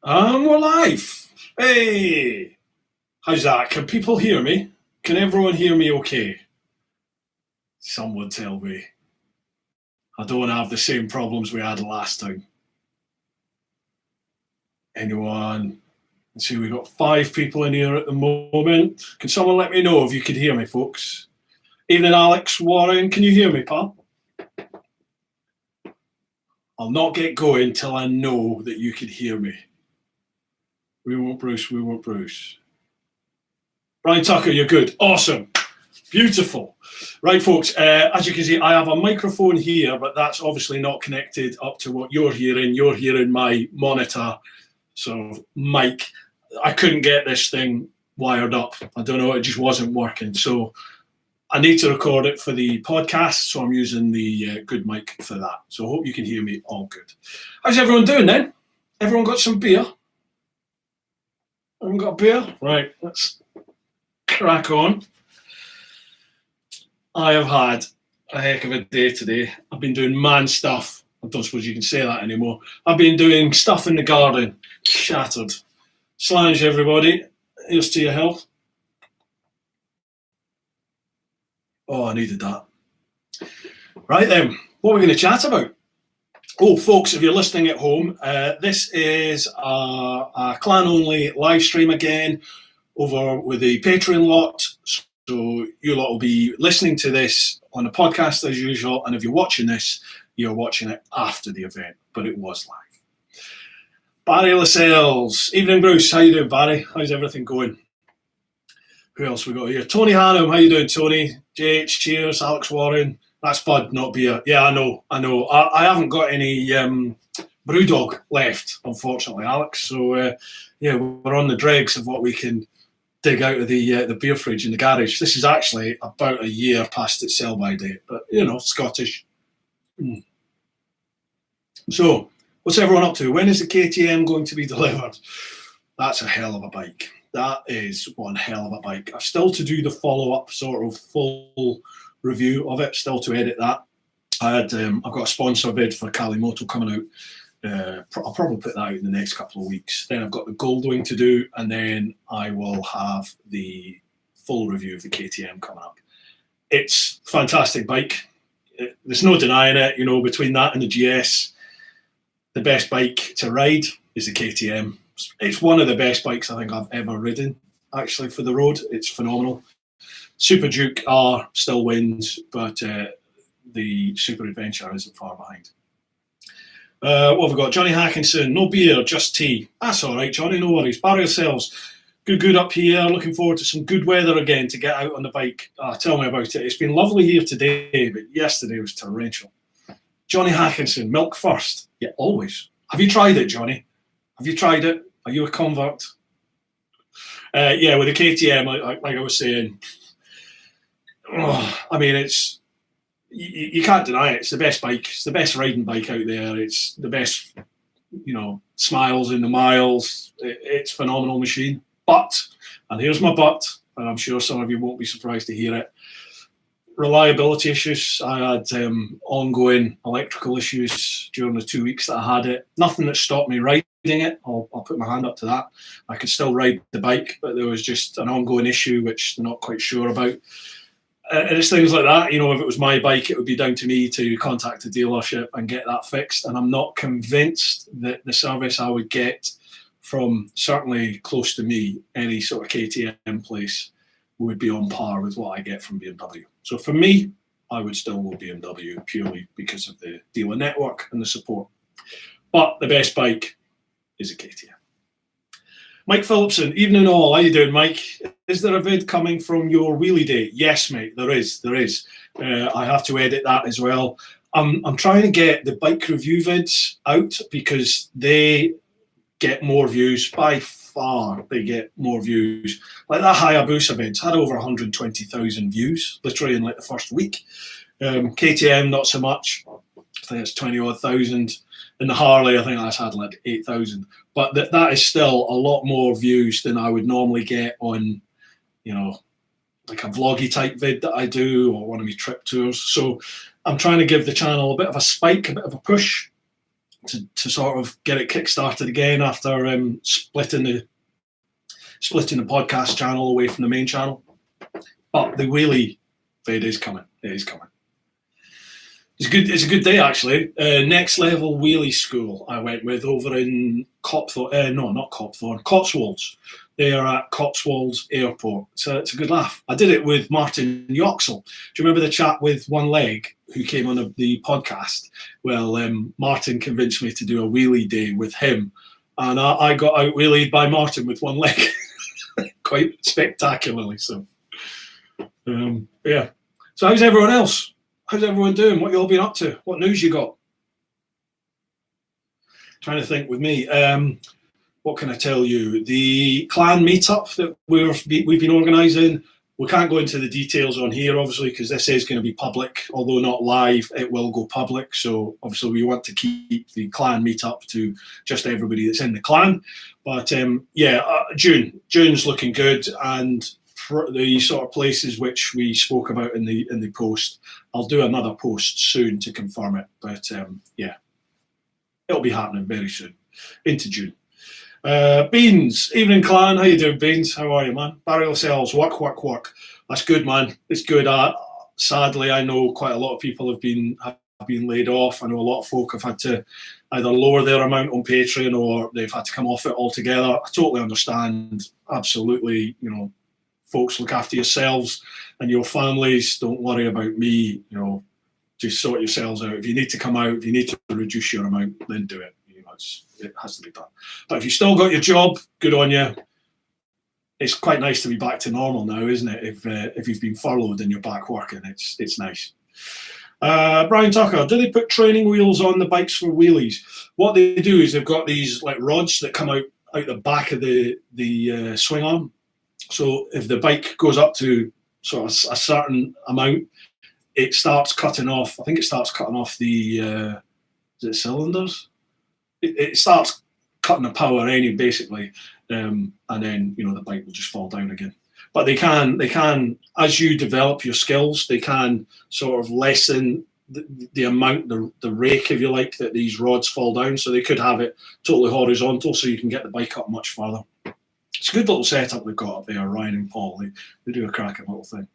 We're live. Hey, how's that? Can people hear me? Can everyone hear me okay? Someone tell me. I don't have the same problems we had last time. Anyone? Let's see, we've got 5 people in here at the moment. Can someone let me know if you can hear me, folks? Evening, Alex, Warren, can you hear me, pal? I'll not get going till I know that you can hear me. We won't Bruce, we won't Bruce. Brian Tucker, you're good. Awesome. Beautiful. Right, folks, as you can see, I have a microphone here, but that's obviously not connected up to what you're hearing. You're hearing my monitor, so mic. I couldn't get this thing wired up. I don't know, it just wasn't working. So I need to record it for the podcast, so I'm using the good mic for that. So I hope you can hear me all good. How's everyone doing then? Everyone got some beer? Everyone got a beer? Right, let's crack on. I have had a heck of a day today. I've been doing man stuff. I don't suppose you can say that anymore. I've been doing stuff in the garden. Shattered. Slange, everybody. Here's to your health. Oh, I needed that. Right then, what are we going to chat about? Oh, folks, if you're listening at home, this is a clan-only live stream again over with the Patreon lot. So you lot will be listening to this on the podcast as usual, and if you're watching this, you're watching it after the event, but it was live. Barry Lascelles. Evening, Bruce. How you doing, Barry? How's everything going? Who else we got here? Tony Hannum. How you doing, Tony? JH, cheers. Alex Warren. That's Bud, not beer. Yeah, I know. I haven't got any Brewdog left, unfortunately, Alex. So, yeah, we're on the dregs of what we can dig out of the beer fridge in the garage. This is actually about a year past its sell-by date, but, you know, Scottish. So, what's everyone up to? When is the KTM going to be delivered? That's a hell of a bike. That is one hell of a bike. I've still to do the follow-up sort of full review of it, still to edit that. I've got a sponsor vid for Kalimoto coming out. I'll probably put that out in the next couple of weeks. Then I've got the Goldwing to do, and then I will have the full review of the KTM coming up. It's a fantastic bike. There's no denying it, you know, between that and the GS, the best bike to ride is the KTM. It's one of the best bikes I think I've ever ridden, actually, for the road. It's phenomenal. Super Duke R still wins, but the Super Adventure isn't far behind. What have we got? Johnny Hackinson, no beer, just tea. That's all right, Johnny, no worries. Barry Lascelles, good up here. Looking forward to some good weather again to get out on the bike. Tell me about it. It's been lovely here today, but yesterday was torrential. Johnny Hackinson, milk first. Yeah, always. Have you tried it, Johnny? Have you tried it? Are you a convert? Yeah, with the KTM, like I was saying, I mean, it's you can't deny it. It's the best bike. It's the best riding bike out there. It's the best, you know, smiles in the miles. It's a phenomenal machine. But, and here's my but, and I'm sure some of you won't be surprised to hear it, reliability issues. I had ongoing electrical issues during the 2 weeks that I had it. Nothing that stopped me riding it. I'll put my hand up to that. I could still ride the bike, but there was just an ongoing issue which they're not quite sure about. And it's things like that. You know, if it was my bike, it would be down to me to contact the dealership and get that fixed. And I'm not convinced that the service I would get from certainly close to me, any sort of KTM place, would be on par with what I get from BMW. So for me, I would still go BMW purely because of the dealer network and the support. But the best bike is a KTM. Mike Phillipson, evening all. How you doing, Mike? Is there a vid coming from your wheelie day? Yes, mate, there is. I have to edit that as well. I'm trying to get the bike review vids out because they get more views. By far, they get more views. Like that Hayabusa vid had over 120,000 views, literally in like the first week. KTM, not so much. I think it's 20-odd thousand. In the Harley, I think that's had like 8,000. But that is still a lot more views than I would normally get on, you know, like a vloggy type vid that I do or one of my trip tours. So I'm trying to give the channel a bit of a spike, a bit of a push. to sort of get it kick-started again after splitting the podcast channel away from the main channel. But the wheelie vid is coming. It is coming. It's good. It's a good day actually. Next Level Wheelie School I went with over in Cotswolds. They are at Cotswolds Airport. So it's a good laugh. I did it with Martin Yoxall. Do you remember the chap with one leg who came on the podcast? Well, Martin convinced me to do a wheelie day with him, and I got out wheelied by Martin with one leg, quite spectacularly. So, yeah. So how's everyone else? How's everyone doing? What you all been up to? What news you got? Trying to think with me. What can I tell you? The clan meetup that we've been organising. We can't go into the details on here, obviously, because this is going to be public. Although not live, it will go public. So obviously, we want to keep the clan meetup to just everybody that's in the clan. But June's looking good, and the sort of places which we spoke about in the post. I'll do another post soon to confirm it, but it'll be happening very soon, into June. Beans, evening clan, how you doing, Beans? How are you, man? Burial cells, work. That's good, man. It's good. Sadly, I know quite a lot of people have been laid off. I know a lot of folk have had to either lower their amount on Patreon or they've had to come off it altogether. I totally understand. Absolutely, folks, look after yourselves and your families. Don't worry about me. Just sort yourselves out. If you need to come out, if you need to reduce your amount, then do it. It has to be done. But if you've still got your job, good on you. It's quite nice to be back to normal now, isn't it? If you've been furloughed and you're back working, it's nice. Brian Tucker, do they put training wheels on the bikes for wheelies? What they do is they've got these like rods that come out the back of the swing arm. So if the bike goes up to sort of a certain amount, it starts cutting off. I think it starts cutting off the cylinders. It starts cutting the power basically, and then the bike will just fall down again. But they can as you develop your skills, they can sort of lessen the amount, the rake, if you like, that these rods fall down. So they could have it totally horizontal, so you can get the bike up much further. It's a good little setup they've got up there, Ryan and Paul. They do a cracking little thing.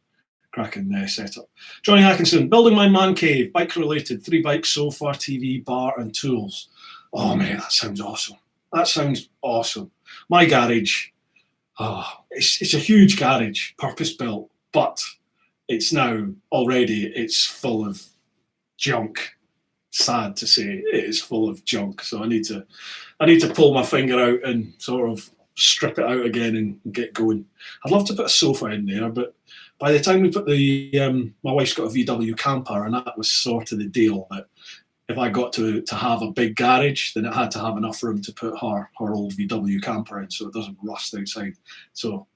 Cracking setup. Johnny Hackinson, building my man cave, bike related, 3 bikes, sofa, TV, bar and tools. Oh man, that sounds awesome. That sounds awesome. My garage, it's a huge garage, purpose built, but it's full of junk. Sad to say, it is full of junk. So I need to pull my finger out and sort of strip it out again and get going. I'd love to put a sofa in there, but by the time we put my wife's got a VW camper, and that was sort of the deal, that if I got to have a big garage, then it had to have enough room to put her old VW camper in, so it doesn't rust outside. So,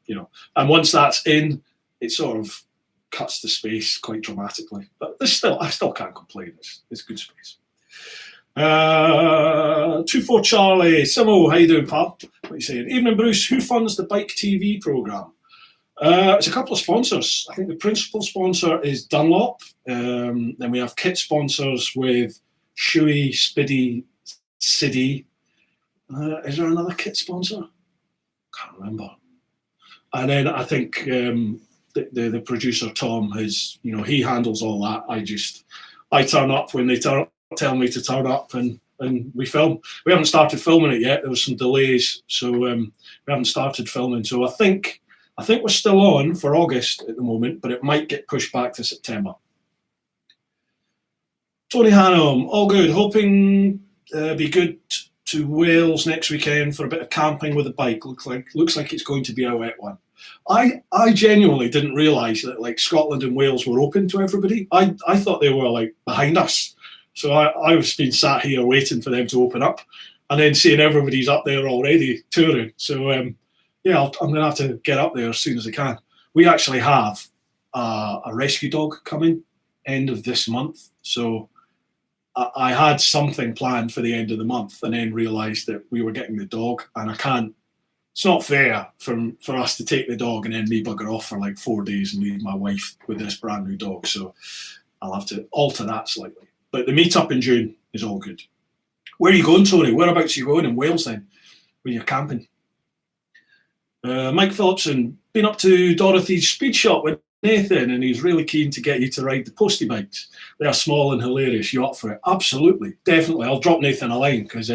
and once that's in, it sort of cuts the space quite dramatically. But I still can't complain. It's good space. 24 Charlie, Simo, how you doing, pal? What are you saying? Evening, Bruce. Who funds the Bike TV programme? It's a couple of sponsors. I think the principal sponsor is Dunlop. Then we have kit sponsors with Shui, Spidi, Sidi. Is there another kit sponsor? Can't remember. And then I think the producer Tom he handles all that. I turn up when they tell me to turn up, and we film. We haven't started filming it yet. There was some delays, so we haven't started filming. So I think we're still on for August at the moment, but it might get pushed back to September. Tony Hannum, all good. Hoping be good to Wales next weekend for a bit of camping with a bike. Looks like it's going to be a wet one. I genuinely didn't realise that like Scotland and Wales were open to everybody. I thought they were like behind us. So I was been sat here waiting for them to open up, and then seeing everybody's up there already touring. So I'm going to have to get up there as soon as I can. We actually have a rescue dog coming end of this month. So I had something planned for the end of the month, and then realised that we were getting the dog, and I can't. It's not fair for us to take the dog and then me bugger off for like 4 days and leave my wife with this brand new dog. So I'll have to alter that slightly. But the meetup in June is all good. Where are you going, Tony? Whereabouts are you going in Wales then, when you're camping? Mike Phillipson, been up to Dorothy's speed shop with Nathan, and he's really keen to get you to ride the postie bikes. They are small and hilarious. You up for it? Absolutely, definitely. I'll drop Nathan a line because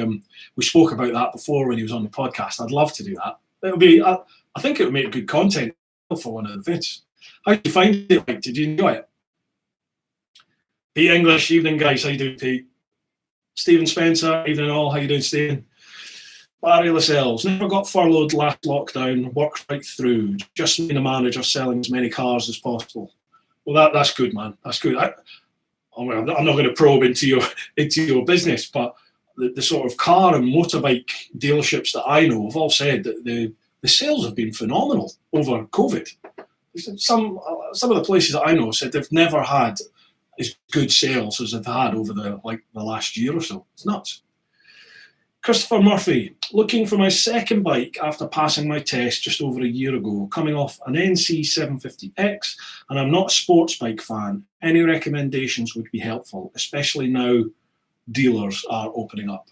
we spoke about that before when he was on the podcast. I'd love to do that. It'll be. I think it would make good content for one of the vids. How did you find it, Mike? Did you enjoy it? Pete English, evening guys. How you doing, Pete? Stephen Spencer, evening all. How you doing, Stephen? Barry Lascelles, never got furloughed last lockdown, worked right through. Just being a manager selling as many cars as possible. Well, that's good, man. That's good. I'm not going to probe into your business, but the sort of car and motorbike dealerships that I know have all said that the sales have been phenomenal over COVID. Some of the places that I know said they've never had as good sales as they've had over the last year or so. It's nuts. Christopher Murphy, looking for my second bike after passing my test just over a year ago, coming off an NC 750X, and I'm not a sports bike fan. Any recommendations would be helpful, especially now dealers are opening up.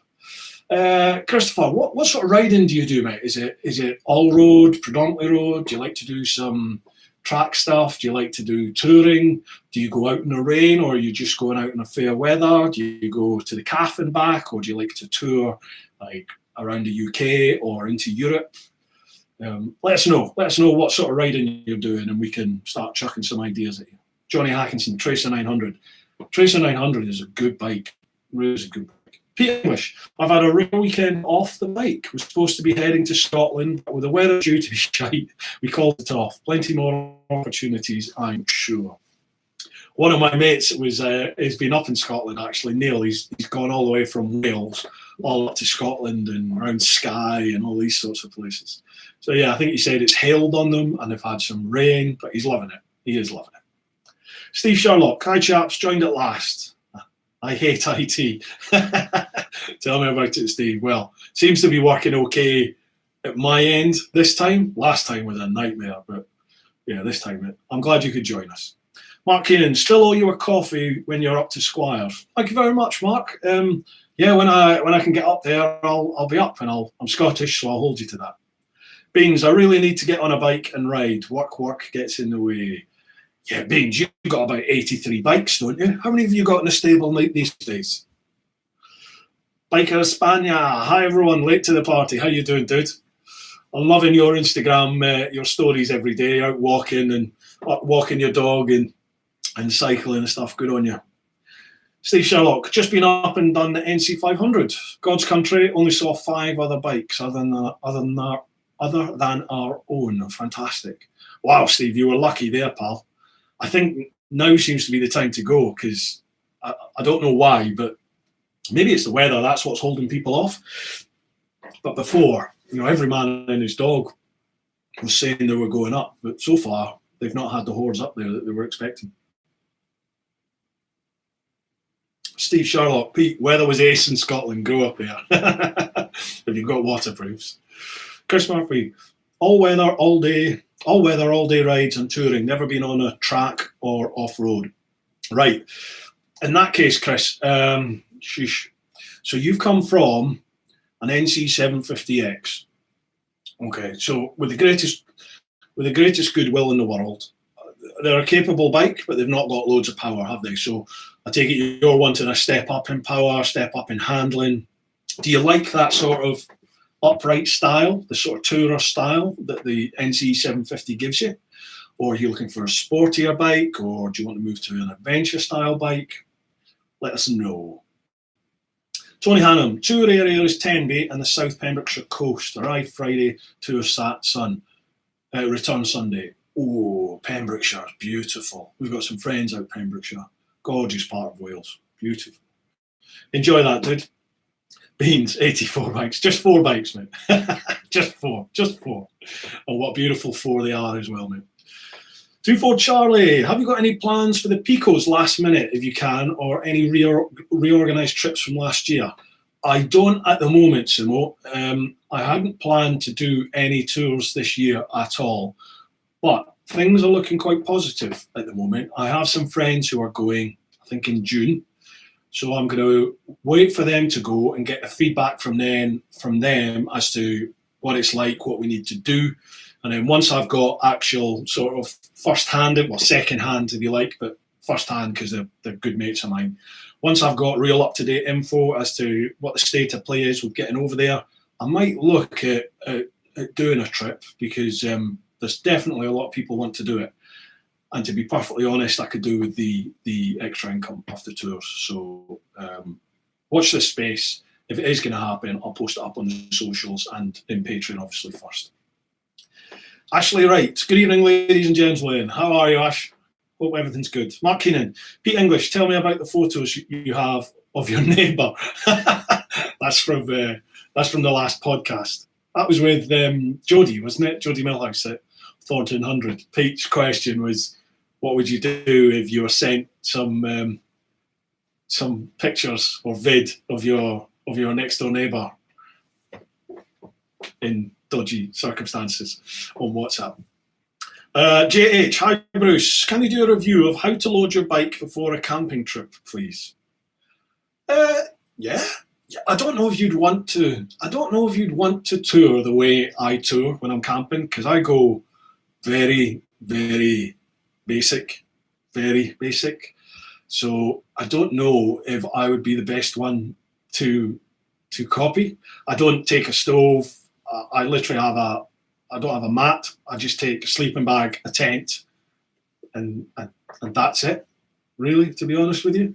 Christopher, what sort of riding do you do, mate? Is it all road, predominantly road? Do you like to do some track stuff? Do you like to do touring? Do you go out in the rain, or are you just going out in a fair weather? Do you go to the calf and back, or do you like to tour like around the UK or into Europe? Let us know what sort of riding you're doing, and we can start chucking some ideas at you. Johnny Hackinson, Tracer 900. Tracer 900 is a good bike. Really is a good bike. Pete English, I've had a real weekend off the bike. We're supposed to be heading to Scotland, but with the weather due to be shite, we called it off. Plenty more opportunities, I'm sure. One of my mates has been up in Scotland, actually. Neil, he's gone all the way from Wales all up to Scotland and around Skye and all these sorts of places. So yeah, I think he said it's hailed on them and they've had some rain, but he's loving it. He is loving it. Steve Sherlock, hi chaps, joined at last. I hate IT. Tell me about it, Steve. Well, seems to be working okay at my end this time. Last time was a nightmare, but yeah, this time I'm glad you could join us. Mark Keenan, still owe you a coffee when you're up to Squires. Thank you very much, Mark. Yeah, when I can get up there, I'll be up, and I'm Scottish, so I'll hold you to that. Beans, I really need to get on a bike and ride. Work gets in the way. Yeah, Beans, you've got about 83 bikes, don't you? How many have you got in the stable these days? Biker España, hi everyone, late to the party. How you doing, dude? I'm loving your Instagram, your stories every day, out walking and walking your dog and cycling and stuff. Good on you. Steve Sherlock, just been up and done the NC 500. God's country, only saw 5 other bikes other than our own. Fantastic. Wow, Steve, you were lucky there, pal. I think now seems to be the time to go because I don't know why, but maybe it's the weather. That's what's holding people off. But before, every man and his dog was saying they were going up, but so far they've not had the hordes up there that they were expecting. Steve Sherlock, Pete, weather was ace in Scotland. Go up there if you've got waterproofs. Chris Murphy, all weather, all day rides and touring. Never been on a track or off road. Right. In that case, Chris, so you've come from an NC 750X. Okay, so with the greatest goodwill in the world, they're a capable bike, but they've not got loads of power, have they? So I take it you're wanting a step up in power, step up in handling. Do you like that sort of upright style, the sort of tourer style that the NC 750 gives you? Or are you looking for a sportier bike, or do you want to move to an adventure style bike? Let us know. Tony Hannum, tour area is Tenby and the South Pembrokeshire coast. Arrive Friday, tour return Sunday. Oh, Pembrokeshire, beautiful. We've got some friends out Pembrokeshire. Gorgeous part of Wales. Beautiful. Enjoy that, dude. Beans, 84 bikes. Just 4 bikes, mate. Just four. Oh, what beautiful 4 they are as well, mate. 24 Charlie, have you got any plans for the Picos last minute, if you can, or any reorganised trips from last year? I don't at the moment, Simo. I hadn't planned to do any tours this year at all, but things are looking quite positive at the moment. I have some friends who are going, I think in June. So I'm going to wait for them to go and get the feedback from them as to what it's like, what we need to do. And then once I've got actual sort of first-hand, well, second-hand if you like, but first-hand because they're good mates of mine. Once I've got real up-to-date info as to what the state of play is with getting over there, I might look at doing a trip because there's definitely a lot of people want to do it. And to be perfectly honest, I could do with the extra income off the tours. So watch this space. If it is going to happen, I'll post it up on the socials and in Patreon, obviously, first. Ashley Wright. Good evening, ladies and gentlemen. How are you, Ash? Hope everything's good. Mark Keenan. Pete English, tell me about the photos you have of your neighbour. That's from the last podcast. That was with Jodie, wasn't it? Jodie Millhouse at Thornton 100. Pete's question was, what would you do if you were sent some pictures or vid of your next door neighbour in dodgy circumstances on WhatsApp? JH, hi Bruce. Can you do a review of how to load your bike before a camping trip, please? Yeah. I don't know if you'd want to. I don't know if you'd want to tour the way I tour when I'm camping, because I go very, very basic, very basic. So I don't know if I would be the best one to copy. I don't take a stove. I literally I don't have a mat. I just take a sleeping bag, a tent, and that's it. Really, to be honest with you.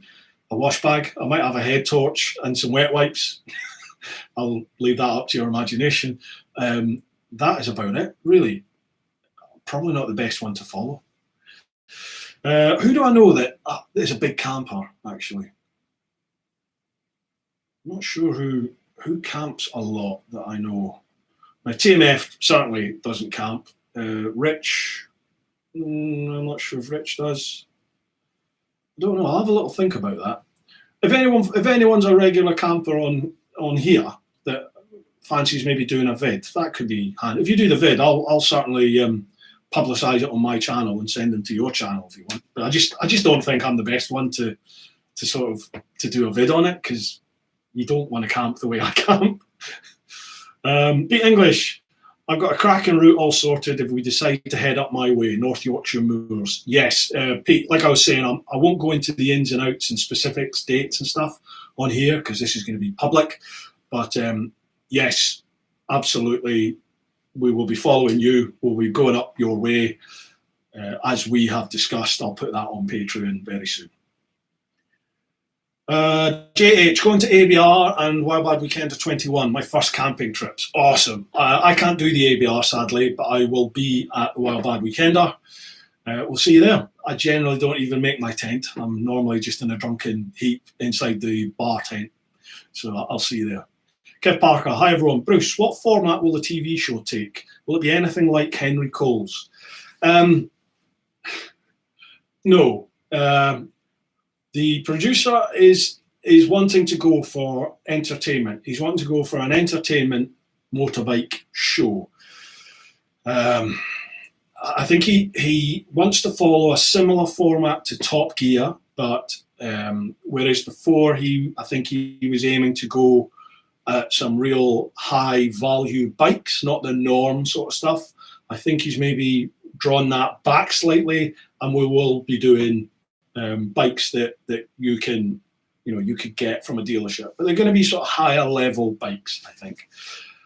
A wash bag. I might have a head torch and some wet wipes. I'll leave that up to your imagination. That is about it, really. Probably not the best one to follow. Who do I know that is a big camper, actually? I'm not sure who camps a lot that I know. My TMF certainly doesn't camp. Rich, I'm not sure if Rich does. I don't know. I'll have a little think about that. If anyone's a regular camper on here that fancies maybe doing a vid, that could be handy. If you do the vid, I'll certainly publicise it on my channel and send them to your channel if you want. But I just don't think I'm the best one to do a vid on it, because you don't want to camp the way I camp. Pete English. I've got a cracking route all sorted if we decide to head up my way, North Yorkshire Moors. Yes, Pete, like I was saying, I won't go into the ins and outs and specifics, dates and stuff on here, because this is going to be public. But yes, absolutely, we will be following you. We'll be going up your way. As we have discussed, I'll put that on Patreon very soon. JH, going to ABR and Wild Bad Weekend of 21, my first camping trips. Awesome. I can't do the ABR, sadly, but I will be at the Wild Bad Weekender. We'll see you there. I generally don't even make my tent. I'm normally just in a drunken heap inside the bar tent. So I'll see you there. Kev Parker, hi everyone. Bruce, what format will the TV show take? Will it be anything like Henry Cole's? No. The producer is wanting to go for entertainment. He's wanting to go for an entertainment motorbike show. I think he wants to follow a similar format to Top Gear, but whereas before I think he was aiming to go at some real high value bikes, not the norm sort of stuff. I think he's maybe drawn that back slightly, and we will be doing bikes that you could get from a dealership, but they're going to be sort of higher level bikes, I think.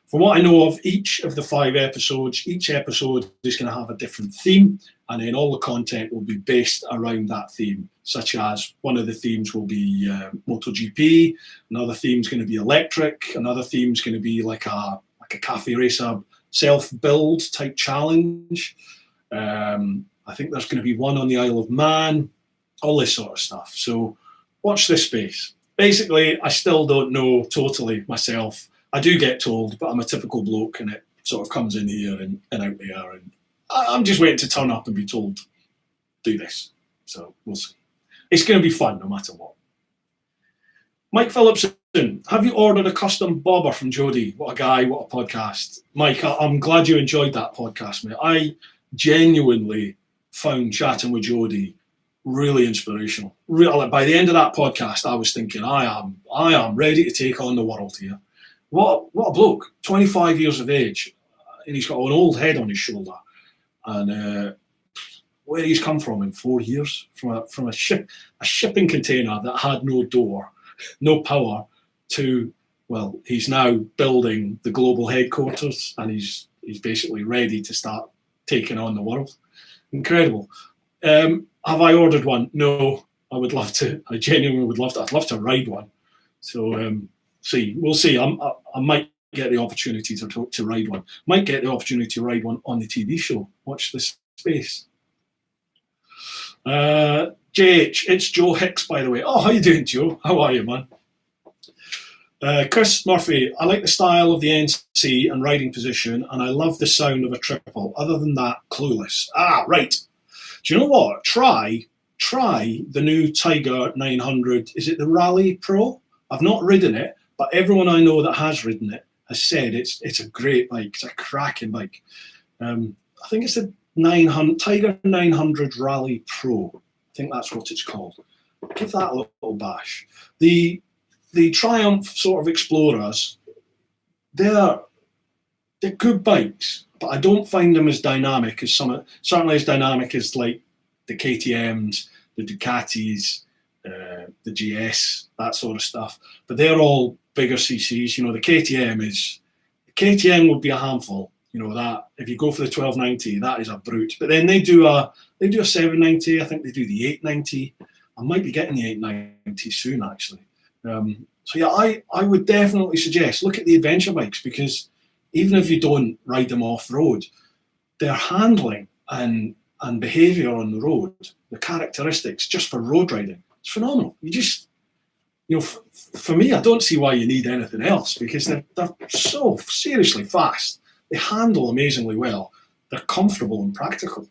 From what I know of each of the 5 episodes, each episode is going to have a different theme, and then all the content will be based around that theme, such as one of the themes will be MotoGP, another theme's going to be electric, another theme's going to be like a cafe racer self-build type challenge. I think there's going to be one on the Isle of Man, all this sort of stuff. So watch this space. Basically, I still don't know totally myself. I do get told, but I'm a typical bloke, and it sort of comes in here and out there. And I'm just waiting to turn up and be told, do this. So we'll see. It's going to be fun no matter what. Mike Phillipson, have you ordered a custom bobber from Jody? What a guy, what a podcast. Mike, I'm glad you enjoyed that podcast, mate. I genuinely found chatting with Jody really inspirational. Really, by the end of that podcast, I was thinking, I am ready to take on the world here. What a bloke! 25 years of age, and he's got an old head on his shoulder, and where he's come from in 4 years, from a shipping container that had no door, no power, to, well, he's now building the global headquarters, and he's basically ready to start taking on the world. Incredible. Have I ordered one? No. I would love to. I genuinely would love to. I'd love to ride one. So we'll see. I might get the opportunity to ride one. Might get the opportunity to ride one on the TV show. Watch this space. JH, it's Joe Hicks, by the way. Oh, how you doing, Joe? How are you, man? Chris Murphy, I like the style of the NC and riding position, and I love the sound of a triple. Other than that, clueless. Right. Do you know what? Try the new Tiger 900. Is it the Rally Pro? I've not ridden it, but everyone I know that has ridden it has said it's a great bike. It's a cracking bike. I think it's the Tiger 900 Rally Pro. I think that's what it's called. Give that a little bash. The Triumph sort of Explorers, they're good bikes, but I don't find them as dynamic as certainly as dynamic as like the KTMs, the Ducatis, the GS, that sort of stuff. But they're all bigger CCs. You know, the KTM would be a handful. You know, that if you go for the 1290, that is a brute. But then they do a 790. I think they do the 890. I might be getting the 890 soon, actually. So yeah, I would definitely suggest look at the adventure bikes, because even if you don't ride them off road, their handling and behaviour on the road, the characteristics just for road riding, it's phenomenal. For me, I don't see why you need anything else, because they're so seriously fast. They handle amazingly well. They're comfortable and practical,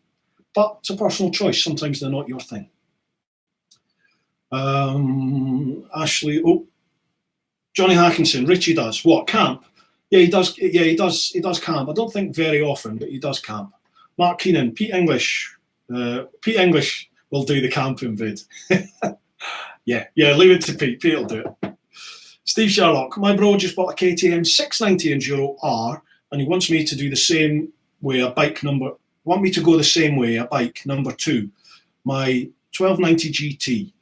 but it's a personal choice. Sometimes they're not your thing. Ashley, Johnny Hackinson, Richie does what? Camp? Yeah, he does. Yeah, he does camp. I don't think very often, but he does camp. Mark Keenan, Pete English will do the camping vid. yeah, leave it to Pete. Pete will do it. Steve Sherlock, my bro just bought a KTM 690 Enduro R, and he wants me to do the same way a bike number. Want me to go the same way a bike number 2, my 1290 GT.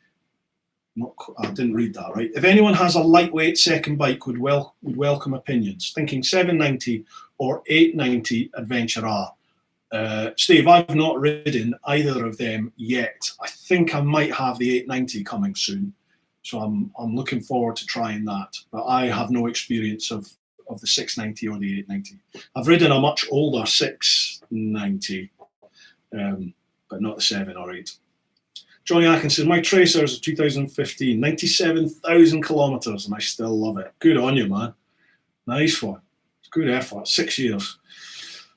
I didn't read that right. If anyone has a lightweight second bike, would welcome opinions. Thinking 790 or 890 Adventure R. Steve, I've not ridden either of them yet. I think I might have the 890 coming soon, so I'm looking forward to trying that. But I have no experience of the 690 or the 890. I've ridden a much older 690, but not the 7 or 8. Johnny Atkinson, my Tracer is 2015, 97,000 kilometres, and I still love it. Good on you, man. Nice one. Good effort. 6 years.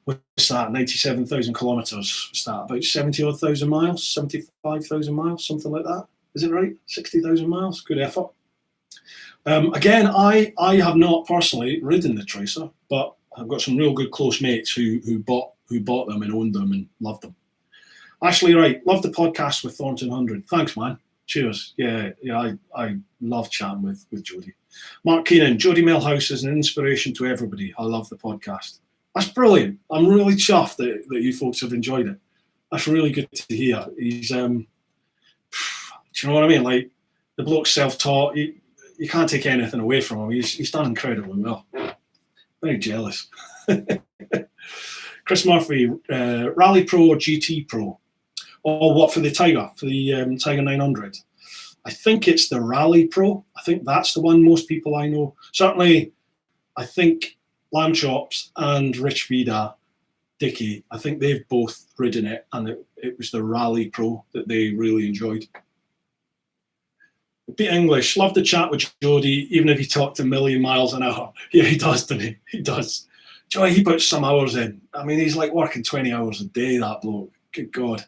What's that? 97,000 kilometres. What's that? About 70,000 miles? 75,000 miles? Something like that. Is it right? 60,000 miles? Good effort. Again, I have not personally ridden the Tracer, but I've got some real good close mates who bought them and owned them and loved them. Ashley Wright, love the podcast with Thornton 100. Thanks, man. Cheers. Yeah, I love chatting with Jodie. Mark Keenan, Jodie Millhouse is an inspiration to everybody. I love the podcast. That's brilliant. I'm really chuffed that you folks have enjoyed it. That's really good to hear. He's, do you know what I mean? Like, the bloke's self-taught. You can't take anything away from him. He's done incredibly well. Very jealous. Chris Murphy, Rally Pro or GT Pro? Or what for the Tiger? For the Tiger 900? I think it's the Rally Pro. I think that's the one most people I know. Certainly, I think Lamb Chops and Rich Vida, Dickie, I think they've both ridden it, and it was the Rally Pro that they really enjoyed. Pete English, love the chat with Jodie, even if he talked a million miles an hour. Yeah, he does, doesn't he? He does. Joy, he puts some hours in. I mean, he's like working 20 hours a day, that bloke. Good God.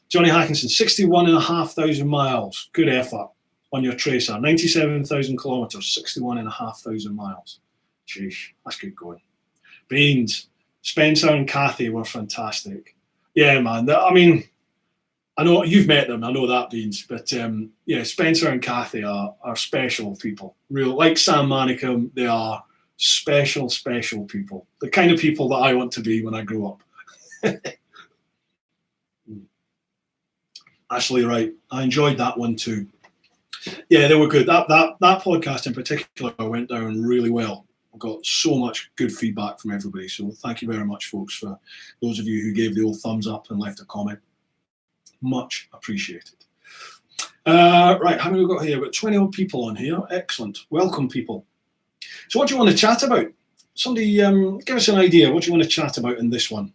Johnny Hackinson, 61,500 miles. Good effort on your Tracer. 97,000 kilometres, 61,500 miles. Sheesh, that's good going. Beans, Spencer and Kathy were fantastic. Yeah, man. I mean, I know you've met them. I know that, Beans. But yeah, Spencer and Kathy are special people. Real, like Sam Manicum, they are special people. The kind of people that I want to be when I grow up. Ashley, right. I enjoyed that one too. Yeah, they were good. That podcast in particular went down really well. I got so much good feedback from everybody. So thank you very much, folks, for those of you who gave the old thumbs up and left a comment. Much appreciated. Right, how many we got here? We've got 20 odd people on here. Excellent. Welcome, people. So what do you want to chat about? Somebody give us an idea. What do you want to chat about in this one?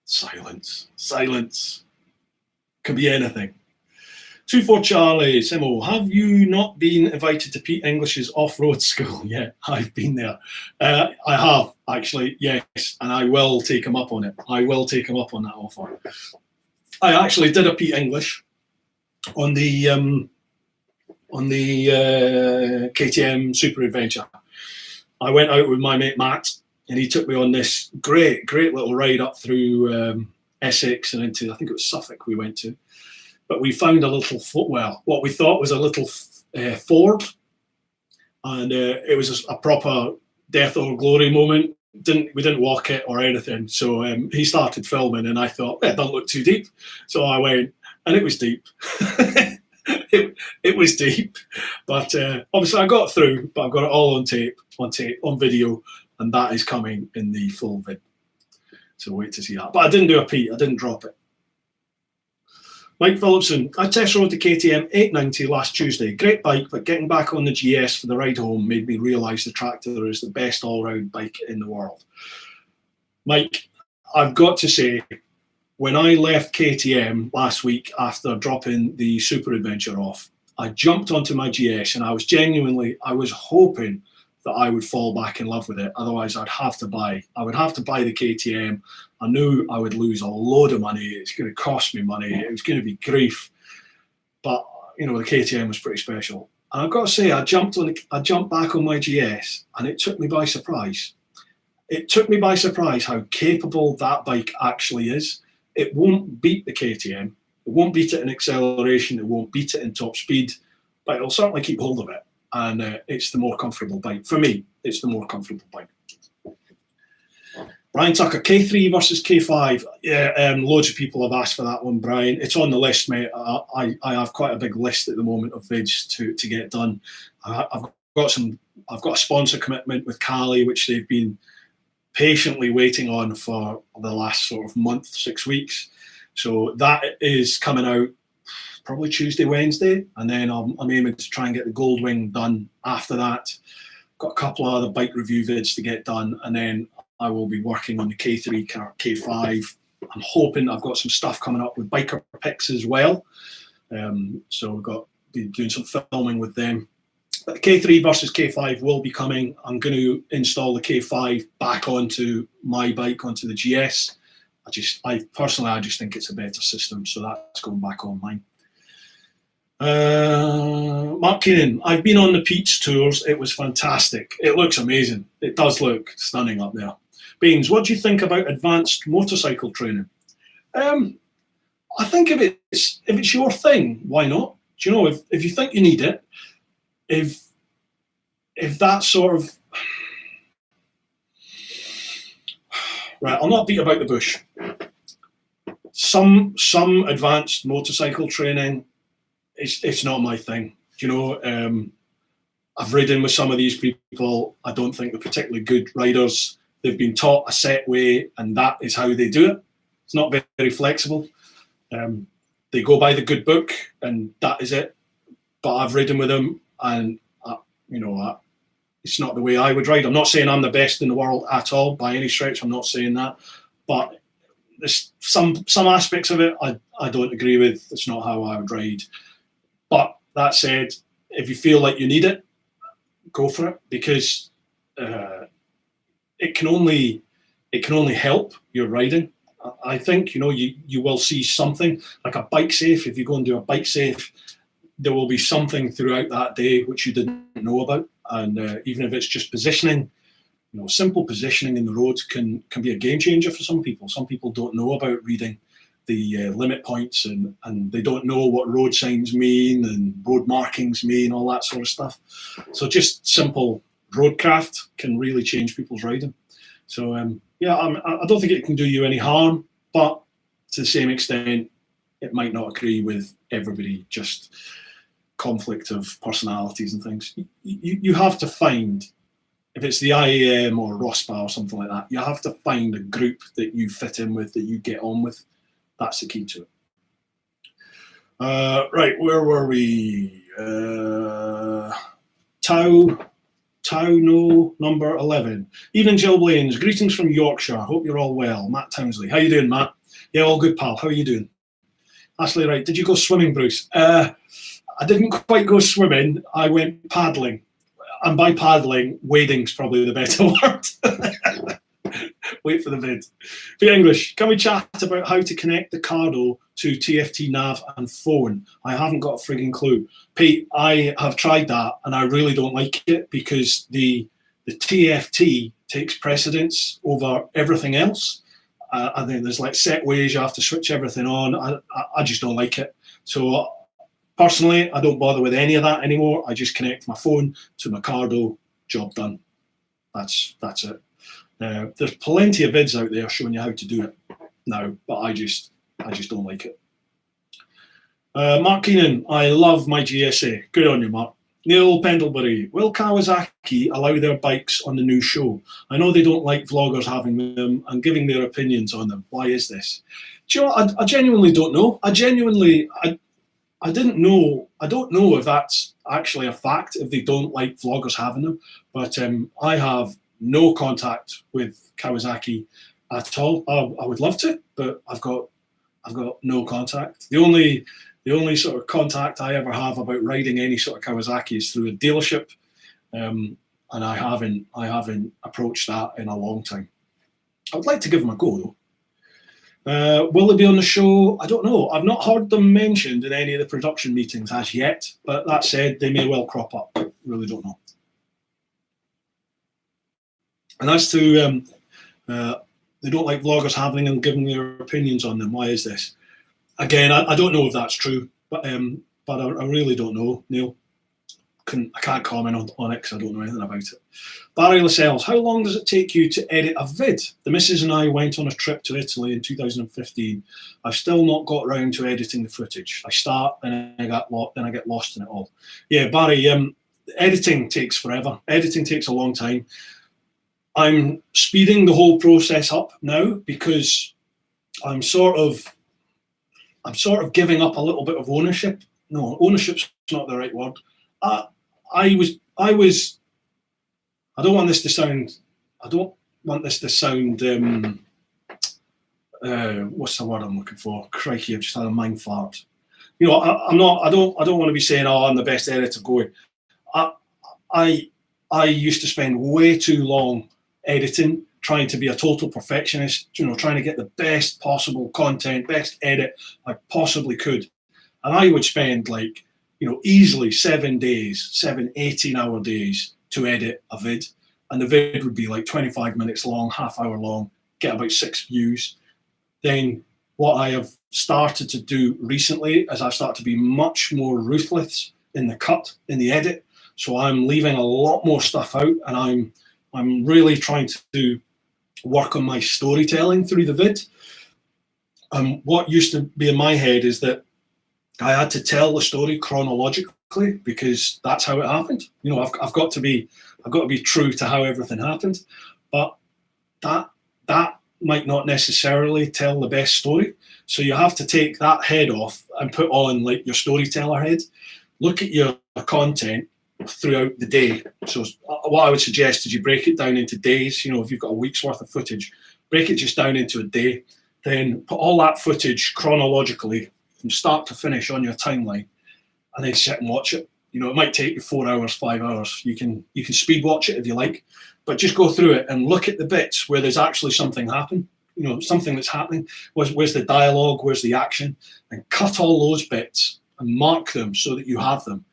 Silence. Silence. Could be anything. 24 Charlie, Simo, have you not been invited to Pete English's off-road school? Yeah, I've been there. I have, actually, yes, and I will take him up on it. I will take him up on that offer. I actually did a Pete English on the KTM Super Adventure. I went out with my mate Matt, and he took me on this great little ride up through Essex and into, I think it was Suffolk we went to. But we found a little, what we thought was a little ford, and it was a proper death or glory moment. We didn't walk it or anything. So he started filming, and I thought, it doesn't look too deep. So I went, and it was deep. it was deep, but obviously I got through. But I've got it all on tape, on video, and that is coming in the full vid. So wait to see that. But I didn't do a Pete. I didn't drop it. Mike Phillipson, I test rode the KTM 890 last Tuesday. Great bike, but getting back on the GS for the ride home made me realise the tractor is the best all-round bike in the world. Mike, I've got to say, when I left KTM last week after dropping the Super Adventure off, I jumped onto my GS and I was hoping that I would fall back in love with it. Otherwise, I would have to buy the KTM. I knew I would lose a load of money. It's going to cost me money. It was going to be grief. But, you know, the KTM was pretty special. And I've got to say, I jumped back on my GS, and it took me by surprise. It took me by surprise how capable that bike actually is. It won't beat the KTM. It won't beat it in acceleration. It won't beat it in top speed. But it'll certainly keep hold of it. And it's the more comfortable bike. For me, it's the more comfortable bike. Brian Tucker, K3 versus K5. Yeah, loads of people have asked for that one, Brian. It's on the list, mate. I have quite a big list at the moment of vids to get done. I've got a sponsor commitment with Cali, which they've been patiently waiting on for the last sort of month, 6 weeks. So that is coming out probably Tuesday, Wednesday, and then I'm aiming to try and get the Goldwing done after that. Got a couple of other bike review vids to get done, and then I will be working on the K3, K5. I'm hoping I've got some stuff coming up with biker picks as well. So we've got be doing some filming with them. But the K3 versus K5 will be coming. I'm going to install the K5 back onto my bike, onto the GS. I personally just think it's a better system, so that's going back on mine. Mark Keenan, I've been on the Pete's tours. It was fantastic. It looks amazing. It does look stunning up there. Baines, what do you think about advanced motorcycle training? I think if it's your thing, why not? Do you know, if you think you need it, if that sort of right, I'll not beat about the bush. Some advanced motorcycle training, it's not my thing. You know, I've ridden with some of these people. I don't think they're particularly good riders. They've been taught a set way, and that is how they do it. It's not very flexible. They go by the good book, and that is it. But I've ridden with them, and it's not the way I would ride. I'm not saying I'm the best in the world at all by any stretch. I'm not saying that, but there's some aspects of it I don't agree with. It's not how I would ride. But that said, if you feel like you need it, go for it, because it can only help your riding. I think you will see something like a bike safe. If you go and do a bike safe, there will be something throughout that day which you didn't know about, and even if it's just positioning, simple positioning in the road can be a game changer for some people. Some people don't know about reading the limit points, and they don't know what road signs mean and road markings mean, all that sort of stuff. So just simple roadcraft can really change people's riding. So I don't think it can do you any harm, but to the same extent, it might not agree with everybody, just conflict of personalities and things. You have to find, if it's the IAM or ROSPA or something like that, you have to find a group that you fit in with, that you get on with. That's the key to it. Right, where were we? No, number 11. Evening, Jill Blaines. Greetings from Yorkshire. Hope you're all well. Matt Townsley. How you doing, Matt? Yeah, all good, pal. How are you doing? Ashley, right. Did you go swimming, Bruce? I didn't quite go swimming. I went paddling. And by paddling, wading's probably the better word. Wait for the vid. For English, can we chat about how to connect the Cardo to TFT nav and phone? I haven't got a frigging clue. Pete, I have tried that and I really don't like it, because the TFT takes precedence over everything else. And then there's like set ways you have to switch everything on. I just don't like it. So personally, I don't bother with any of that anymore. I just connect my phone to my Cardo, job done. That's it. There's plenty of vids out there showing you how to do it now, but I just don't like it. Mark Keenan, I love my GSA. Good on you, Mark. Neil Pendlebury, will Kawasaki allow their bikes on the new show? I know they don't like vloggers having them and giving their opinions on them. Why is this? Do you know what? I genuinely don't know. I didn't know. I don't know if that's actually a fact, if they don't like vloggers having them. But I have no contact with Kawasaki at all. I would love to, but I've got no contact. The only sort of contact I ever have about riding any sort of Kawasaki is through a dealership, and I haven't approached that in a long time. I would like to give them a go though. Will they be on the show? I don't know. I've not heard them mentioned in any of the production meetings as yet, but that said, they may well crop up. Really don't know. And as to they don't like vloggers having and giving their opinions on them. Why is this? Again, I don't know if that's true, but I really don't know, Neil. I can't comment on it because I don't know anything about it. Barry Lascelles, how long does it take you to edit a vid? The missus and I went on a trip to Italy in 2015. I've still not got round to editing the footage. I start and I get lost in it all. Yeah, Barry, editing takes forever. Editing takes a long time. I'm speeding the whole process up now because I'm sort of giving up a little bit of ownership. No, ownership's not the right word. I don't want this to sound. What's the word I'm looking for? Crikey, I've just had a mind fart. You know, I don't want to be saying, oh, I'm the best editor going. I used to spend way too long editing, trying to be a total perfectionist, you know, trying to get the best possible content, best edit I possibly could. And I would spend like, you know, easily 7 days, 18-hour days to edit a vid. And the vid would be like 25 minutes long, half hour long, get about 6 views. Then what I have started to do recently is I've started to be much more ruthless in the cut, in the edit. So I'm leaving a lot more stuff out, and I'm really trying to work on my storytelling through the vid. What used to be in my head is that I had to tell the story chronologically because that's how it happened. You know, I've got to be true to how everything happened, but that might not necessarily tell the best story. So you have to take that head off and put on like your storyteller head. Look at your content throughout the day. So what I would suggest is you break it down into days. You know, if you've got a week's worth of footage, break it just down into a day, then put all that footage chronologically from start to finish on your timeline, and then sit and watch it. You know, it might take you 4 hours, 5 hours. You can speed watch it if you like, but just go through it and look at the bits where there's actually something happen. You know, something that's happening. Where's the dialogue? Where's the action? And cut all those bits and mark them so that you have them,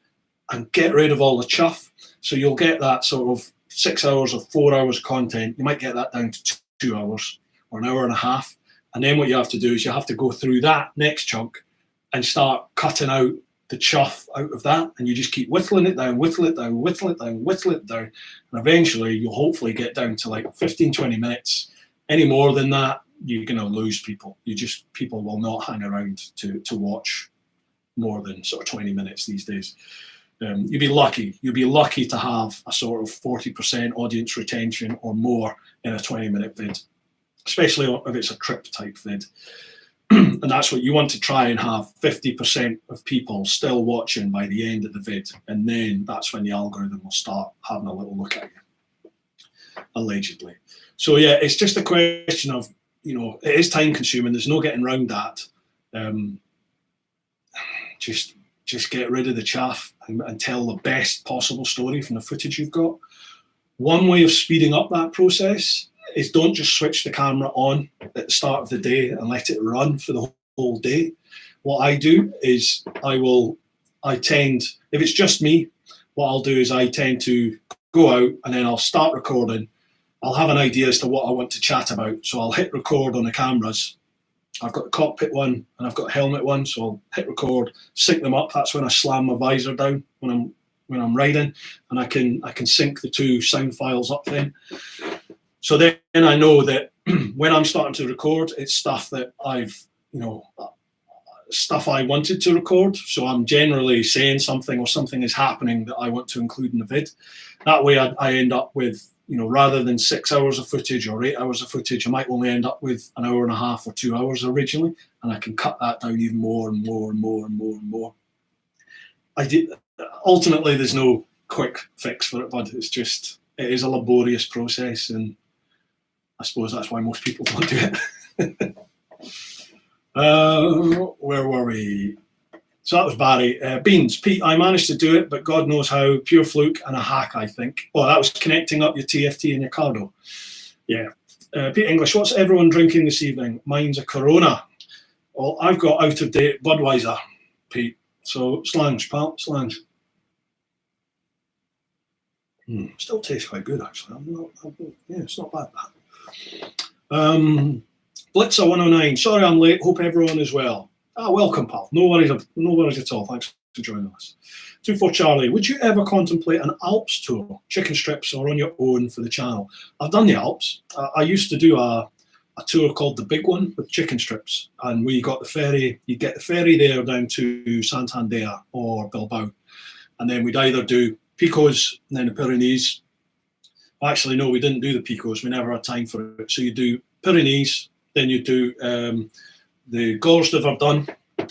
and get rid of all the chuff. So you'll get that sort of 6 hours or 4 hours of content, you might get that down to 2 hours or an hour and a half. And then what you have to do is you have to go through that next chunk and start cutting out the chuff out of that, and you just keep whittling it down, whittle it down, whittle it down, whittle it down, and eventually you'll hopefully get down to like 15-20 minutes. Any more than that, you're going to lose people. People will not hang around to watch more than sort of 20 minutes these days. You'd be lucky to have a sort of 40% audience retention or more in a 20-minute vid, especially if it's a trip type vid. And that's what you want to try and have 50% of people still watching by the end of the vid. And then that's when the algorithm will start having a little look at you, allegedly. So yeah, it's just a question of, it is time consuming. There's no getting around that. Just get rid of the chaff and tell the best possible story from the footage you've got. One way of speeding up that process is don't just switch the camera on at the start of the day and let it run for the whole day. What I do is if it's just me, what I'll do is I tend to go out and then I'll start recording. I'll have an idea as to what I want to chat about. So I'll hit record on the cameras. I've got the cockpit one and I've got the helmet one. So I'll hit record, sync them up. That's when I slam my visor down when I'm riding, and I can sync the two sound files up then. So then I know that when I'm starting to record, it's stuff that stuff I wanted to record. So I'm generally saying something or something is happening that I want to include in the vid. That way I end up with, rather than 6 hours of footage or 8 hours of footage, I might only end up with an hour and a half or 2 hours originally. And I can cut that down even more and more and more and more and more. Ultimately, there's no quick fix for it, bud. It is a laborious process, and I suppose that's why most people don't do it. Where were we? So that was Barry. Beans, Pete, I managed to do it, but God knows how. Pure fluke and a hack, I think. Oh, that was connecting up your TFT and your Cardo. Yeah. Pete English, what's everyone drinking this evening? Mine's a Corona. Well, I've got out-of-date Budweiser, Pete. So slange, pal, slange. Still tastes quite good, actually. It's not bad, that. Blitzer 109. Sorry I'm late. Hope everyone is well. Welcome, pal. No worries at all. Thanks for joining us. 24 Charlie. Would you ever contemplate an Alps tour, chicken strips, or on your own for the channel? I've done the Alps. I used to do a tour called the Big One with chicken strips, and we got the ferry. You get the ferry there down to Santander or Bilbao, and then we'd either do Picos and then the Pyrenees. Actually, no, we didn't do the Picos. We never had time for it. So you do Pyrenees, then you do the Gorge de Verdun,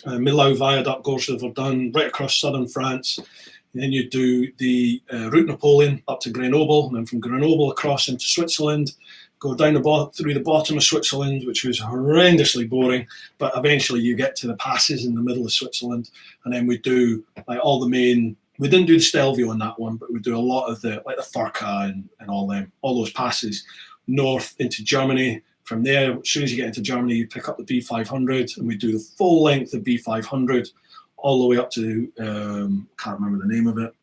Millau Viaduct, Gorge de Verdun, right across southern France. And then you do the Route Napoleon up to Grenoble, and then from Grenoble across into Switzerland, go down through the bottom of Switzerland, which was horrendously boring, but eventually you get to the passes in the middle of Switzerland. And then we do like all the main. We didn't do the Stelvio on that one, but we do a lot of the Furka and all those passes north into Germany. From there, as soon as you get into Germany, you pick up the B500, and we do the full length of B500 all the way up to, can't remember the name of it,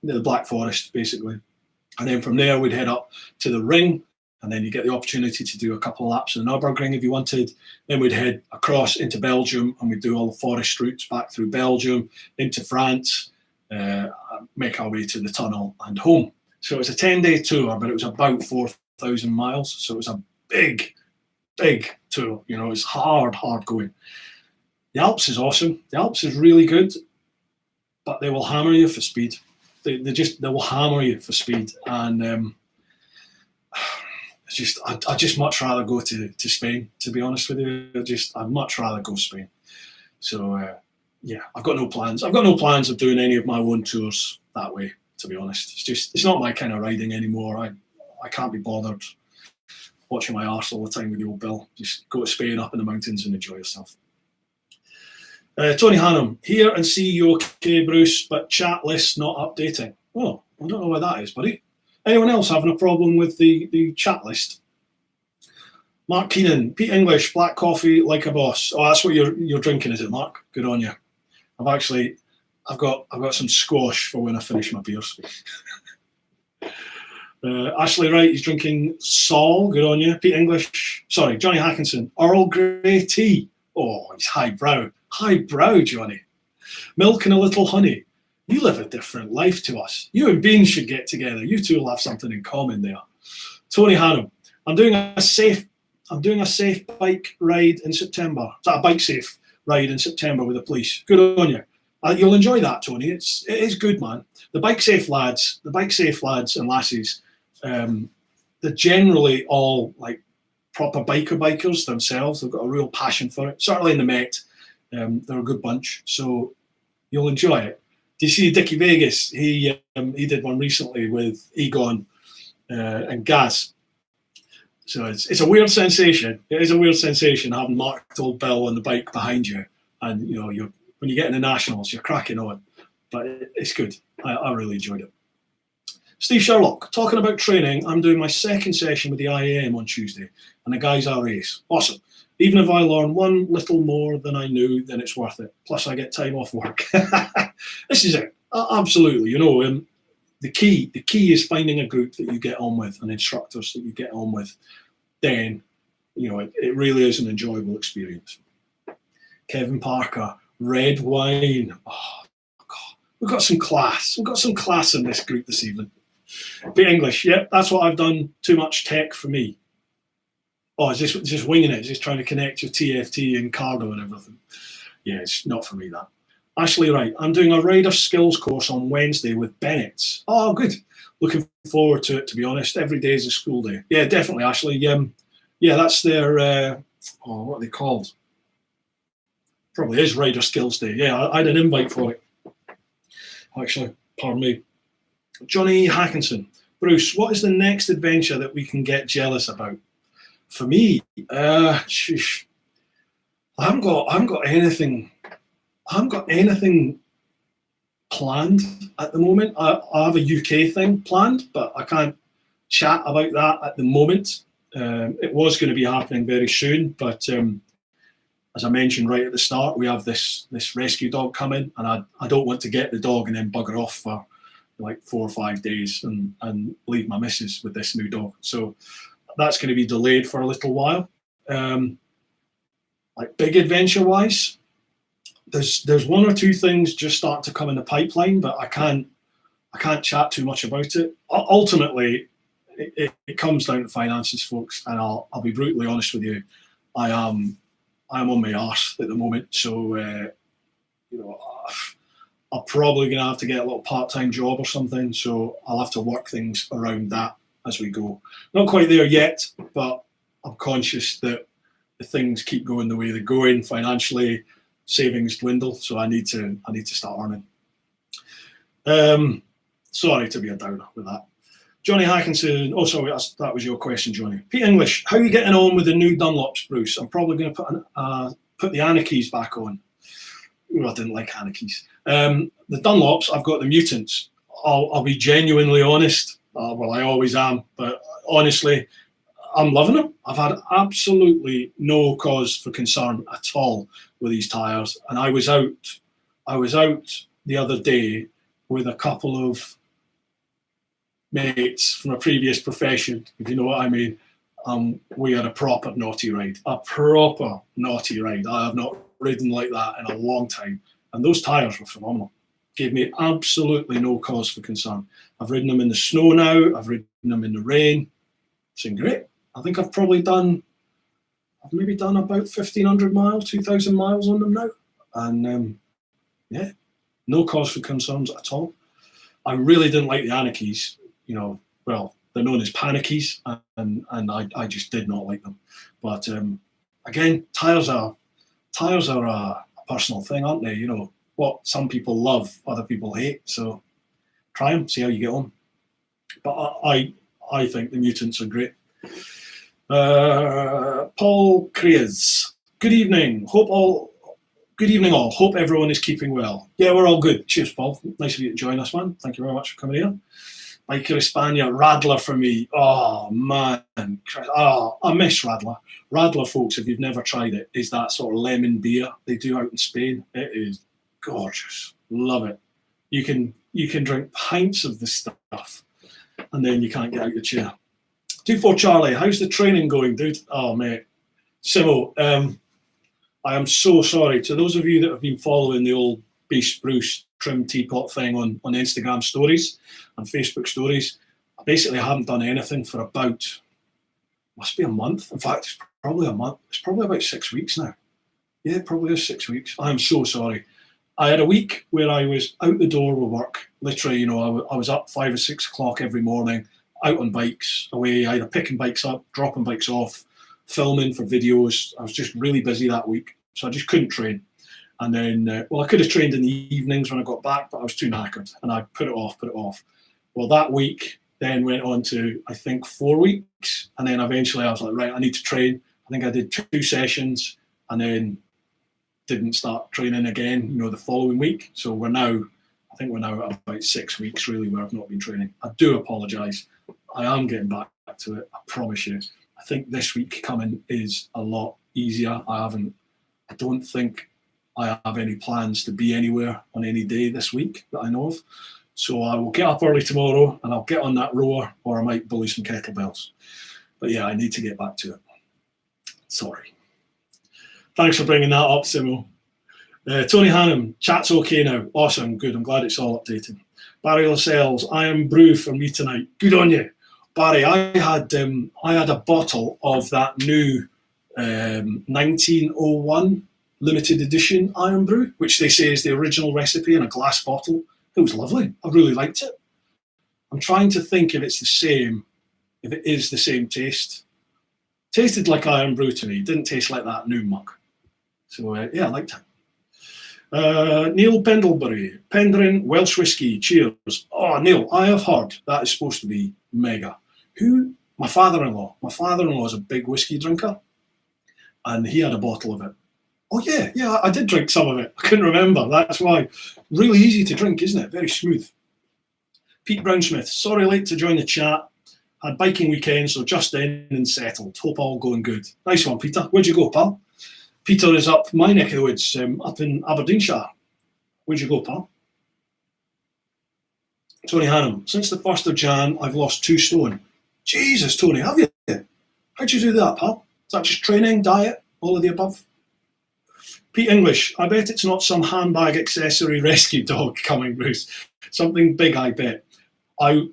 the Black Forest, basically. And then from there, we'd head up to the Ring, and then you get the opportunity to do a couple of laps in the Nürburgring if you wanted. Then we'd head across into Belgium, and we'd do all the forest routes back through Belgium, into France, make our way to the tunnel and home. So it was a 10-day tour, but it was about 4,000 miles. So it was a big tour. It's hard going. The Alps is awesome. The Alps is really good, but they will hammer you for speed. They will hammer you for speed. And I'd just much rather go to Spain, to be honest with you. I'd much rather go Spain. So yeah, I've got no plans. I've got no plans of doing any of my own tours that way, to be honest. It's not my kind of riding anymore. I can't be bothered watching my arse all the time with the old Bill. Just go to Spain, up in the mountains, and enjoy yourself. Tony Hannum, here and see you okay, Bruce, but chat list not updating. Oh, I don't know why that is, buddy. Anyone else having a problem with the chat list? Mark Keenan, Pete English, black coffee like a boss. Oh, that's what you're drinking, is it, Mark? Good on you. I've got some squash for when I finish my beers. Ashley Wright, he's drinking Sol, good on you. Pete English, sorry, Johnny Hackinson, Earl Grey tea. Oh, he's highbrow. Highbrow, Johnny. Milk and a little honey. You live a different life to us. You and Bean should get together. You two will have something in common there. Tony Hannum, I'm doing a safe bike ride in September. Is that a bike safe ride in September with the police? Good on you. You'll enjoy that, Tony. It is good, man. The bike safe lads and lasses, they're generally all like proper bikers themselves. They've got a real passion for it. Certainly in the Met, they're a good bunch. So you'll enjoy it. Do you see Dickie Vegas? He did one recently with Egon and Gaz. So it's a weird sensation. It is a weird sensation having marked old Bill on the bike behind you, and you know when you get in the nationals, you're cracking on. But it's good. I really enjoyed it. Steve Sherlock, talking about training, I'm doing my second session with the IAM on Tuesday, and the guys are ace. Awesome. Even if I learn one little more than I knew, then it's worth it. Plus, I get time off work. This is it. Absolutely. You know, the key is finding a group that you get on with and instructors that you get on with. Then, you know, it really is an enjoyable experience. Kevin Parker, red wine. Oh, God. We've got some class. We've got some class in this group this evening. Pete English, yep, that's what I've done. Too much tech for me. Oh, is this just winging it? Is this trying to connect your TFT and Cardo and everything? Yeah, it's not for me, that. Ashley Wright, I'm doing a rider skills course on Wednesday with Bennett's. Oh, good. Looking forward to it, to be honest. Every day is a school day. Yeah, definitely, Ashley. Yeah, that's their, what are they called? Probably is Rider Skills Day. Yeah, I had an invite for it. Actually, pardon me. Johnny Hackinson. Bruce, what is the next adventure that we can get jealous about? For me, I haven't got anything planned at the moment. I have a UK thing planned, but I can't chat about that at the moment. It was going to be happening very soon, but as I mentioned right at the start, we have this rescue dog coming, and I don't want to get the dog and then bugger off for like 4 or 5 days and leave my missus with this new dog. So that's going to be delayed for a little while. Like big adventure wise, there's one or two things just starting to come in the pipeline, but I can't chat too much about it. Ultimately, it comes down to finances, folks, and I'll be brutally honest with you. I'm on my arse at the moment, so you know, I'm probably going to have to get a little part-time job or something. So I'll have to work things around that as we go. Not quite there yet, but I'm conscious that the things keep going the way they're going financially. Savings dwindle, so I need to start earning. Sorry to be a downer with that. Johnny Hackinson. Oh, sorry, that was your question, Johnny. Pete English. How are you getting on with the new Dunlops, Bruce? I'm probably going to put the Anarchies back on. Ooh, I didn't like Anarchies. The Dunlops. I've got the Mutants. I'll be genuinely honest. Well, I always am, but honestly, I'm loving them. I've had absolutely no cause for concern at all with these tyres. And I was out the other day with a couple of mates from a previous profession, if you know what I mean. We had a proper naughty ride. I have not ridden like that in a long time. And those tyres were phenomenal. Gave me absolutely no cause for concern. I've ridden them in the snow now. I've ridden them in the rain. It's been great. I think I've maybe done about 1,500 miles, 2,000 miles on them now. And yeah, no cause for concerns at all. I really didn't like the Anarchies. You know, well, they're known as Panikies, and I just did not like them. But again, tyres are a personal thing, aren't they? You know, what some people love, other people hate. So try them, see how you get on. But I think the Mutants are great. Paul Creas. Good evening. Good evening all. Hope everyone is keeping well. Yeah, we're all good. Cheers, Paul. Nice of you to join us, man. Thank you very much for coming here. Biker Hispania, Radler for me. Oh, man. Oh, I miss Radler. Radler, folks, if you've never tried it, is that sort of lemon beer they do out in Spain. It is gorgeous. Love it. You can drink pints of the stuff. and then you can't get out your chair. 24 Charlie, how's the training going, dude? Oh, mate. Simo, I am so sorry. To those of you that have been following the old Beast Bruce trim teapot thing on Instagram stories and Facebook stories, I haven't done anything for about, must be a month. In fact, it's probably a month. It's probably about 6 weeks now. Yeah, it probably is 6 weeks. I am so sorry. I had a week where I was out the door with work. Literally, I was up 5 or 6 o'clock every morning, out on bikes, away, either picking bikes up, dropping bikes off, filming for videos. I was just really busy that week, so I just couldn't train. And then, I could have trained in the evenings when I got back, but I was too knackered, and I put it off. Well, that week then went on to, I think, 4 weeks, and then eventually I was like, right, I need to train. I think I did 2 sessions, and then didn't start training again, the following week. So we're now at about 6 weeks, really, where I've not been training. I do apologise. I am getting back to it, I promise you. I think this week coming is a lot easier. I don't think I have any plans to be anywhere on any day this week that I know of. So I will get up early tomorrow and I'll get on that rower, or I might bully some kettlebells. But yeah, I need to get back to it. Sorry. Thanks for bringing that up, Simo. Tony Hannum, chat's okay now. Awesome, good. I'm glad it's all updated. Barry Lascelles, I am brew for me tonight. Good on you. Barry, I had a bottle of that new 1901 limited edition Iron Brew, which they say is the original recipe in a glass bottle. It was lovely. I really liked it. I'm trying to think if it's the same, if it is the same taste. Tasted like Iron Brew to me. Didn't taste like that new mug. So yeah, I liked it. Neil Pendlebury, Pendrin Welsh Whiskey, cheers. Oh, Neil, I have heard that is supposed to be mega. Who? My father-in-law. My father-in-law is a big whiskey drinker, and he had a bottle of it. Oh yeah, I did drink some of it. I couldn't remember. That's why. Really easy to drink, isn't it? Very smooth. Pete Brownsmith, sorry late to join the chat. Had biking weekend, so just in and settled. Hope all going good. Nice one, Peter. Where'd you go, pal? Peter is up my neck of the woods, up in Aberdeenshire. Where'd you go, pal? Tony Hannum, since the 1st of Jan, I've lost 2 stone. Jesus, Tony, have you? How'd you do that, pal? Is that just training, diet, all of the above? Pete English, I bet it's not some handbag accessory rescue dog coming, Bruce. Something big, I bet. I've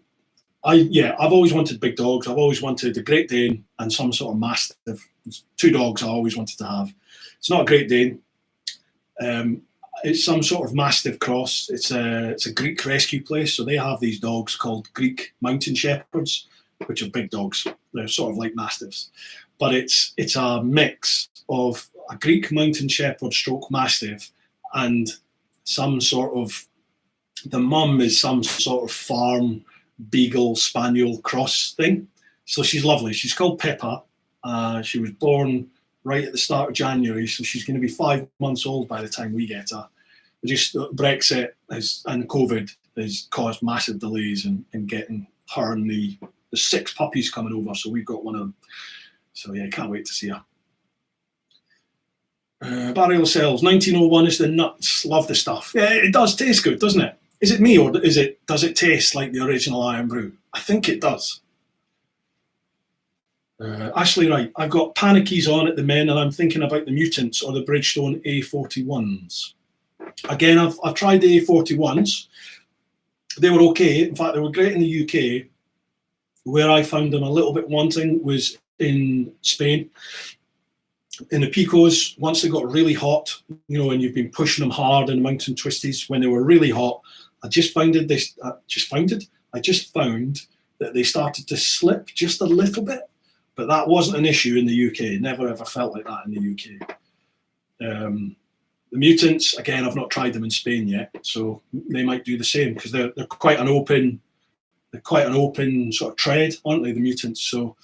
always wanted big dogs. I've always wanted a Great Dane and some sort of Mastiff. It's 2 dogs I always wanted to have. It's not a Great Dane. It's some sort of Mastiff cross. It's a Greek rescue place, so they have these dogs called Greek Mountain Shepherds, which are big dogs. They're sort of like Mastiffs, but it's a mix of a Greek Mountain Shepherd stroke Mastiff and some sort of, the mum is some sort of farm Beagle Spaniel cross thing. So she's lovely. She's called Pippa. She was born right at the start of January, so she's going to be 5 months old by the time we get her. Just Brexit and COVID has caused massive delays in getting her and the 6 puppies coming over, so we've got one of them. So yeah, can't wait to see her. Barry Lascelles, 1901 is the nuts. Love the stuff. Yeah, it does taste good, doesn't it? Is it me, or does it taste like the original Iron Brew? I think it does. Ashley Wright, I've got Panikies on at the men, and I'm thinking about the Mutants or the Bridgestone A41s. Again, I've tried the A41s. They were okay. In fact, they were great in the UK. Where I found them a little bit wanting was in Spain. In the Picos, once they got really hot, and you've been pushing them hard in the mountain twisties, when they were really hot, I just found that they started to slip just a little bit, but that wasn't an issue in the UK. Never ever felt like that in the UK. The Mutants, again, I've not tried them in Spain yet, so they might do the same, because they're quite an open sort of tread, aren't they, the Mutants? So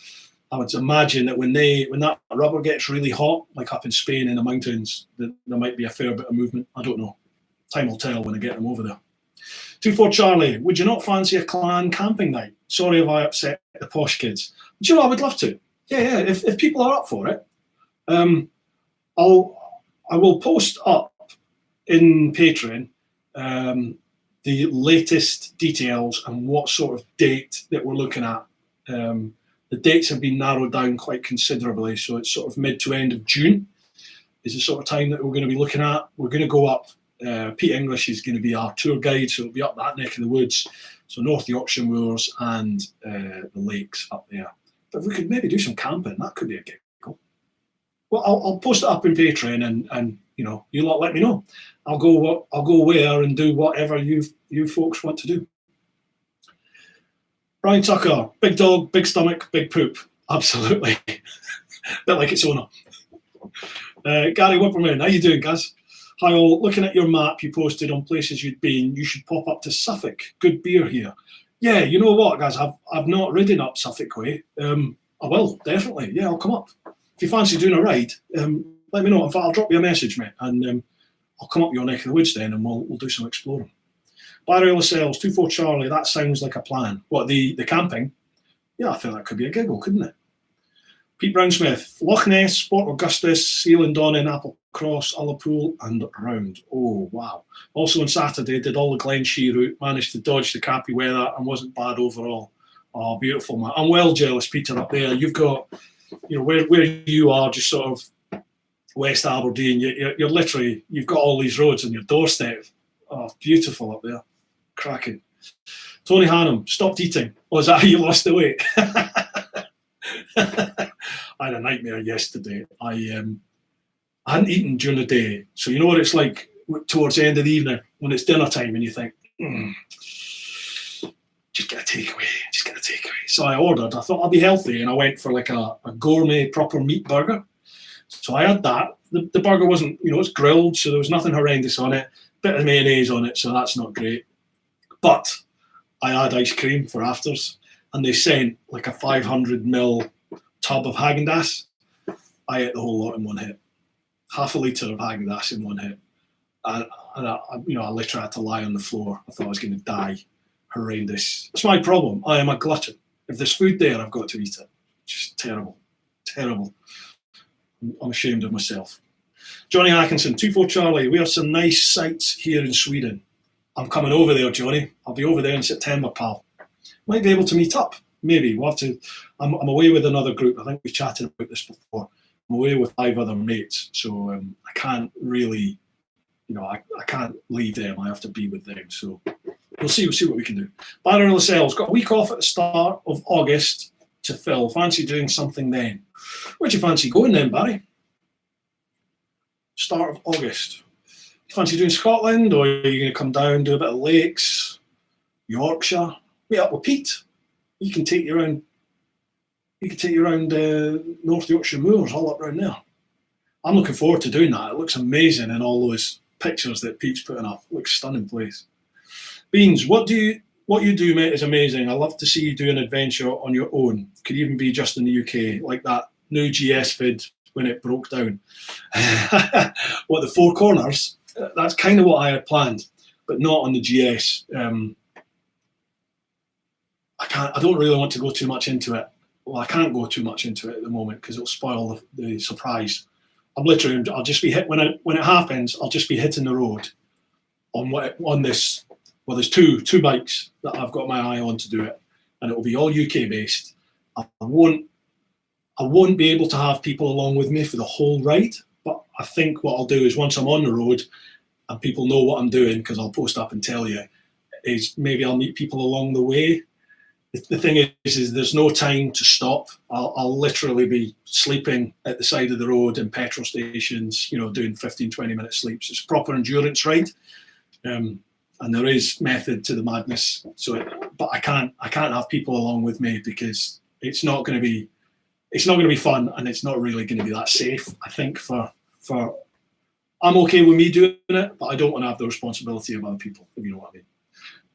I would imagine that when that rubber gets really hot, like up in Spain in the mountains, there might be a fair bit of movement. I don't know. Time will tell when I get them over there. 24 Charlie, would you not fancy a clan camping night? Sorry if I upset the posh kids. Do you know, I would love to. Yeah. If people are up for it, I will post up in Patreon the latest details and what sort of date that we're looking at. The dates have been narrowed down quite considerably, so it's sort of mid to end of June is the sort of time that we're going to be looking at. We're going to go up. Pete English is going to be our tour guide, so it'll be up that neck of the woods. So North Yorkshire moors and the lakes up there. But if we could maybe do some camping, that could be a giggle. Well, I'll post it up in Patreon, and you know, you lot let me know. I'll go where and do whatever you folks want to do. Brian Tucker, big dog, big stomach, big poop. Absolutely. Bit like its owner. Gary Whipperman, how you doing, guys? Hi all, looking at your map you posted on places you'd been, you should pop up to Suffolk. Good beer here. Yeah, you know what, guys, I've not ridden up Suffolk way. I will, definitely. Yeah, I'll come up. If you fancy doing a ride, let me know. In fact, I'll drop you a message, mate, and I'll come up your neck of the woods then, and we'll do some exploring. Barry Lascelles, 24 Charlie, that sounds like a plan. What, the camping? Yeah, I think that could be a giggle, couldn't it? Pete Brownsmith, Loch Ness, Port Augustus, Seal and Donnan, Applecross, Ullapool, and around. Oh, wow. Also on Saturday, did all the Glen Shee route, managed to dodge the crappy weather and wasn't bad overall. Oh, beautiful, man. I'm well jealous, Peter, up there. You've got, you know, where you are, just sort of West Aberdeen, you're literally, you've got all these roads on your doorstep. Oh, beautiful up there. Cracking. Tony Hannum, stopped eating. Oh, is that how you lost the weight? I had a nightmare yesterday. I hadn't eaten during the day. So you know what it's like towards the end of the evening when it's dinner time and you think, just get a takeaway, just get a takeaway. So I ordered, I thought I'll be healthy, and I went for like a gourmet proper meat burger. So I had that. The burger wasn't, you know, it's grilled, so there was nothing horrendous on it. Bit of mayonnaise on it, so that's not great. But I had ice cream for afters, and they sent like a 500ml tub of Haagen-Dazs. I ate the whole lot in one hit. Half a litre of Haagen-Dazs in one hit. And I, you know, I literally had to lie on the floor. I thought I was going to die. Horrendous. It's my problem. I am a glutton. If there's food there, I've got to eat it. Just terrible. Terrible. I'm ashamed of myself. Johnny Atkinson, 24 Charlie. We have some nice sights here in Sweden. I'm coming over there, Johnny. I'll be over there in September, pal. Might be able to meet up. Maybe. We'll have to. I'm away with another group. I think we've chatted about this before. I'm away with 5 other mates, so I can't really, you know, I can't leave them. I have to be with them. So we'll see what we can do. Barry Lascelles, got a week off at the start of August to fill. Fancy doing something then? Where'd you fancy going then, Barry? Start of August. Fancy doing Scotland, or are you going to come down, do a bit of lakes, Yorkshire? Meet up with Pete. He can take you around. He can take you around North Yorkshire moors, all up around there. I'm looking forward to doing that. It looks amazing in all those pictures that Pete's putting up. It looks stunning place. Beans, what you do, mate, is amazing. I love to see you do an adventure on your own. Could even be just in the UK, like that new GS vid when it broke down. What, the Four Corners? That's kind of what I had planned, but not on the GS. I don't really want to go too much into it. Well, I can't go too much into it at the moment because it'll spoil the surprise. I'll just be hit when it happens. I'll just be hitting the road on this. Well, there's two bikes that I've got my eye on to do it, and it will be all UK based. I won't be able to have people along with me for the whole ride, but I think what I'll do is once I'm on the road and people know what I'm doing, because I'll post up and tell you, is maybe I'll meet people along the way. The thing is there's no time to stop. I'll literally be sleeping at the side of the road in petrol stations, you know, doing 15, 20-minute sleeps. It's a proper endurance ride. And there is method to the madness. But I can't have people along with me because it's not going to be fun, and it's not really going to be that safe. I think for I'm okay with me doing it, but I don't want to have the responsibility of other people, if you know what I mean.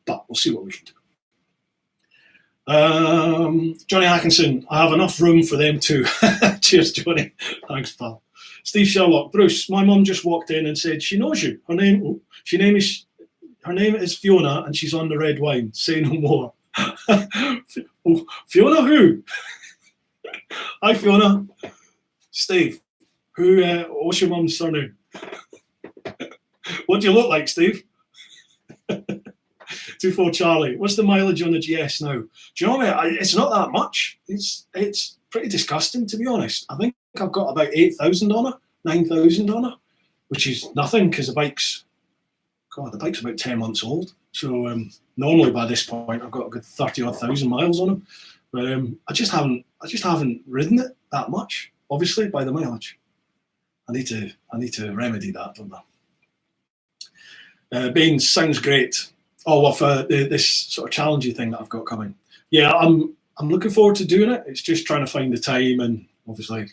But we'll see what we can do. Johnny Atkinson, I have enough room for them too. Cheers, Johnny. Thanks, pal. Steve Sherlock, Bruce, my mum just walked in and said she knows you. Her name is Fiona, and she's on the red wine. Say no more. Fiona who? Hi, Fiona. Steve, what's your mum's surname? What do you look like, Steve? 24 Charlie. What's the mileage on the GS now? Do you know what? It's not that much. It's pretty disgusting, to be honest. I think I've got about 8,000 on it, 9,000 on it, which is nothing because the bike's about 10 months old. So normally by this point I've got a good 30,000 miles on them. But I just haven't ridden it that much, obviously, by the mileage. I need to remedy that, don't I? Baines, sounds great. Oh, with this sort of challenging thing that I've got coming. Yeah, I'm looking forward to doing it. It's just trying to find the time and obviously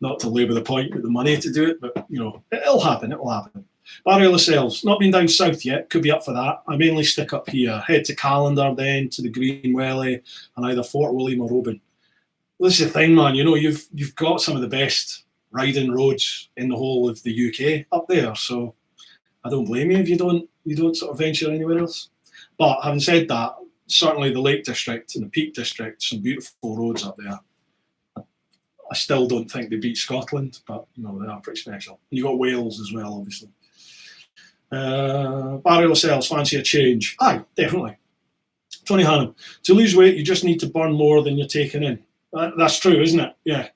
not to labour the point with the money to do it, but you know, it'll happen. Barry Lascelles, not been down south yet, could be up for that. I mainly stick up here, head to Callander, then to the Green Welly, and either Fort William or Oban. Well, this is the thing, man, you know, you've got some of the best riding roads in the whole of the UK up there, so I don't blame you if you don't sort of venture anywhere else. But having said that, certainly the Lake District and the Peak District, some beautiful roads up there. I still don't think they beat Scotland, but you know, they are pretty special. And you got Wales as well, obviously. Barry Lascelles, fancy a change? Aye, definitely. Tony Hannum, to lose weight, you just need to burn more than you're taking in. That's true, isn't it? Yeah.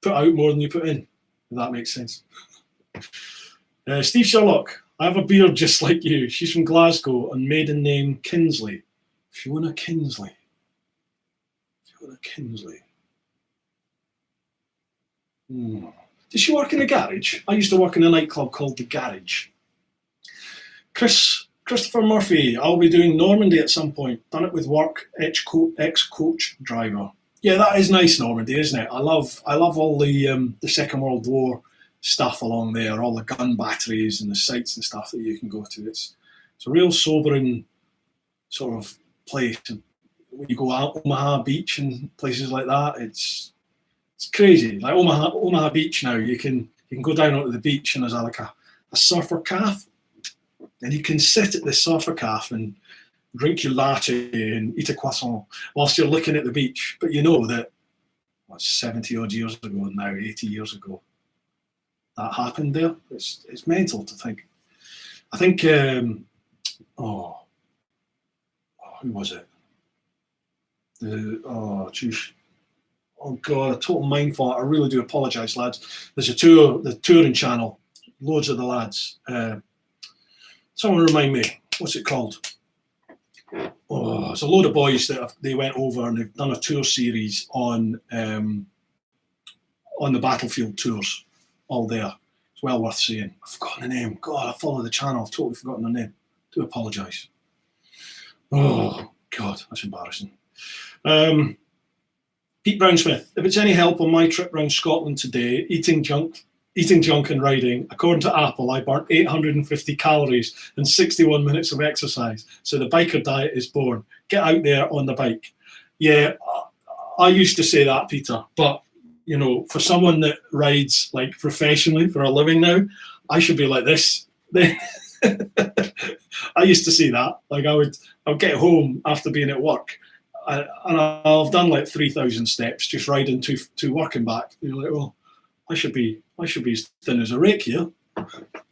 Put out more than you put in, if that makes sense. Steve Sherlock, I have a beard just like you. She's from Glasgow and maiden name Kinsley. Fiona Kinsley. Does she work in a garage? I used to work in a nightclub called The Garage. Christopher Murphy, I'll be doing Normandy at some point. Done it with work, ex-coach driver. Yeah, that is nice, Normandy, isn't it? I love all the Second World War stuff along there, all the gun batteries and the sites and stuff that you can go to. It's a real sobering sort of place. When you go out Omaha Beach and places like that, it's crazy. Like Omaha Beach now, you can go down onto the beach and there's like a surfer cafe, and you can sit at the surfer cafe and drink your latte and eat a croissant whilst you're looking at the beach. But you know that 70 odd years ago now, 80 years ago, that happened there. It's mental to think. I think who was it? Oh God, a total mindfuck. I really do apologise, lads. There's the touring channel, loads of the lads. Someone remind me, what's it called? Oh, it's a load of boys that they went over and they've done a tour series on the battlefield tours, all there. It's well worth seeing. I've forgotten the name. God, I follow the channel. I've totally forgotten the name. Do apologise. Oh God, that's embarrassing. Pete Brownsmith, if it's any help on my trip around Scotland today, eating junk and riding, according to Apple, I burnt 850 calories and 61 minutes of exercise. So the biker diet is born. Get out there on the bike. Yeah, I used to say that, Peter, but you know, for someone that rides like professionally for a living now, I should be like this. I used to see that. Like I'd get home after being at work, and I've done like 3,000 steps just riding to work and back. You're like, well, I should be as thin as a rake here.